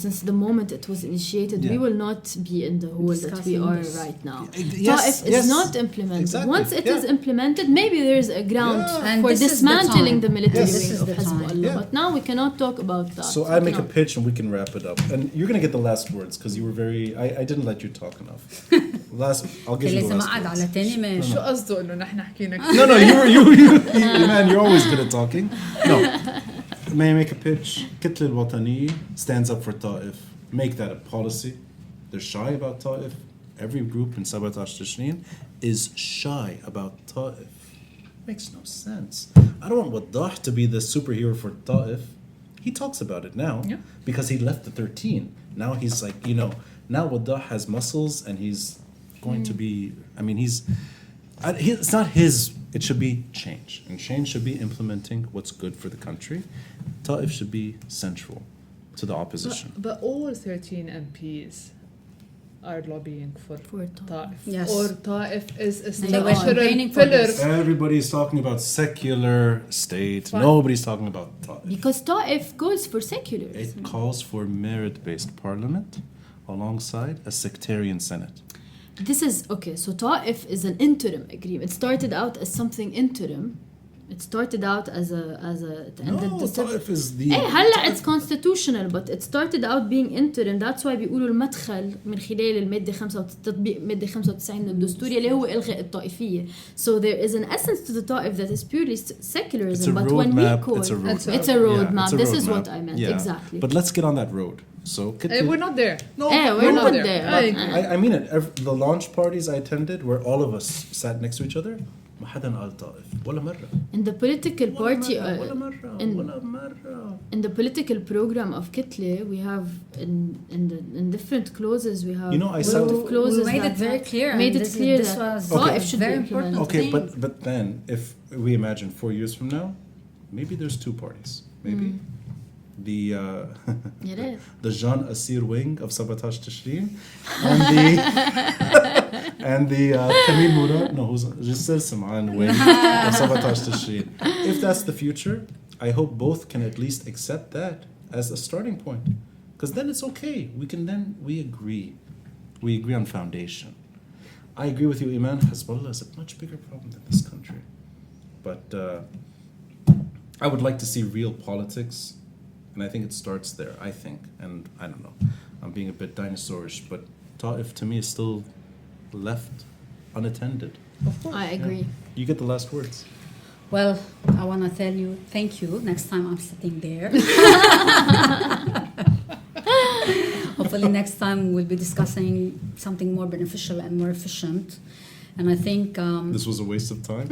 since the moment it was initiated, we will not be in the hole that we are right now. Ta'if is not implemented. Exactly. Once it is implemented, maybe there is a ground And for this is the dismantling the time. military Yes. wing This of is the time. Hezbollah. But now we cannot talk about that. So I make a pitch and we can wrap it up. And you're going to get the last words because you were very... I didn't let you talk enough. I'll give you the لازم last أقعد words. على تاني ما شو قصده انه نحن حكينا No, man, you're always good at talking. No. May I make a pitch? Kitla al-Watani stands up for Ta'if. Make that a policy. They're shy about Ta'if. Every group in Sabatash Tishrin is shy about Ta'if. Makes no sense. I don't want Waddah to be the superhero for Ta'if. He talks about it now because he left the 13. Now he's like, now Waddah has muscles and he's going to be, it's not his, it should be change. And change should be implementing what's good for the country. Ta'if should be central to the opposition. But all 13 MPs are lobbying for Ta'if. Yes. Or Ta'if is a they were structural campaigning for pillar. this. Everybody's talking about secular state. Fine. Nobody's talking about Ta'if. Because Ta'if goes for secularism. It calls for merit-based parliament alongside a sectarian senate. This is okay. So Ta'if is an interim agreement. It started out as something interim. It started out as a. No, Ta'if is the... هلا it's constitutional, but it started out being interim. That's why بيقولوا المدخل من خلال المادة 5 تطبيق مادة 95 من الدستورية اللي هو إلغاء الطائفية. So there is an essence to the Ta'if that is purely secularism. It's a But when we roadmap. call It's a roadmap. it's a roadmap. it's a This is roadmap. what I meant exactly. But let's get on that road. So We're not there. No, we're not there. I mean it. The launch parties I attended, where all of us sat next to each other, ما حدا قال طائف ولا مرة. In the political party, ولا مرة ولا مرة. in the political program of Kitle, we have in different clauses we have I said clauses we made that it very clear. made and it this, clear this that was Ta'if a should very be important okay, thing. but then if we imagine 4 years from now, maybe there's 2 parties. Maybe the Jean Asir wing of Sabatash Tishrin and the Kamil Murad, who's Gistelle Semaan wing of Sabatash Tishrin. If that's the future, I hope both can at least accept that as a starting point, because then it's okay. We agree on foundation. I agree with you, Iman. Hezbollah is a much bigger problem than this country. But I would like to see real politics, and I think it starts there, I think. And I don't know, I'm being a bit dinosaurish, but Ta'if to me is still left unattended. I agree. You get the last words. Well, I want to tell you thank you. Next time I'm sitting there. Hopefully next time we'll be discussing something more beneficial and more efficient. And I think... This was a waste of time?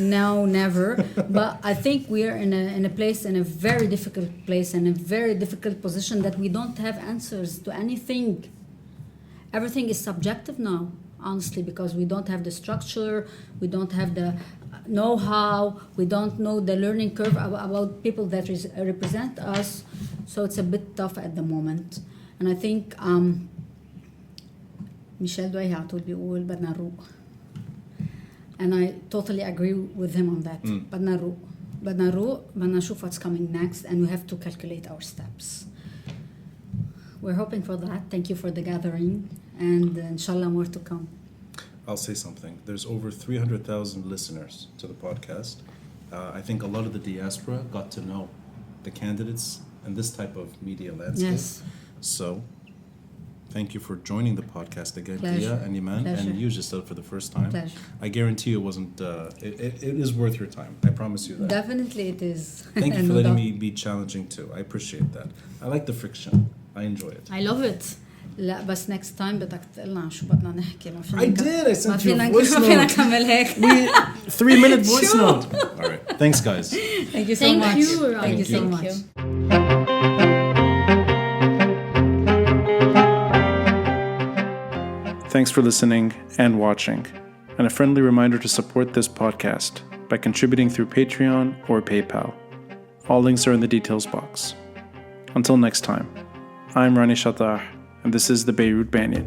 No, never. But I think we are in a place, in a very difficult place, in a very difficult position that we don't have answers to anything. Everything is subjective now, honestly, because we don't have the structure, we don't have the know-how, we don't know the learning curve about people that represent us. So it's a bit tough at the moment. And I think Michel Moawad would بيقول بدنا نروق. And I totally agree with him on that. بدنا نروق, بدنا نشوف what's coming next, and we have to calculate our steps. We're hoping for that. Thank you for the gathering, and inshallah more to come. I'll say something. There's over 300,000 listeners to the podcast. I think a lot of the diaspora got to know the candidates and this type of media landscape. Yes. So, thank you for joining the podcast again, Pleasure. Ghiya and Iman, Pleasure. and you, Gistelle, for the first time. Pleasure. I guarantee it wasn't. It is worth your time. I promise you that. Definitely it is. Thank you And for no letting doubt. me be challenging too. I appreciate that. I like the friction. I enjoy it. I love it. لا بس next time بدك تقلنا عن شو بدنا نحكي. ما فينا I did. I ما sent you a فينا voice ما فينا note. نكمل هيك. 3-minute voice Sure. note. All right. Thanks, guys. Thank you so Thank much. you, Rani. Thank you so Thank much. you. Thanks for listening and watching. And a friendly reminder to support this podcast by contributing through Patreon or PayPal. All links are in the details box. Until next time, I'm Rani Shatah, and this is the Beirut Banyan.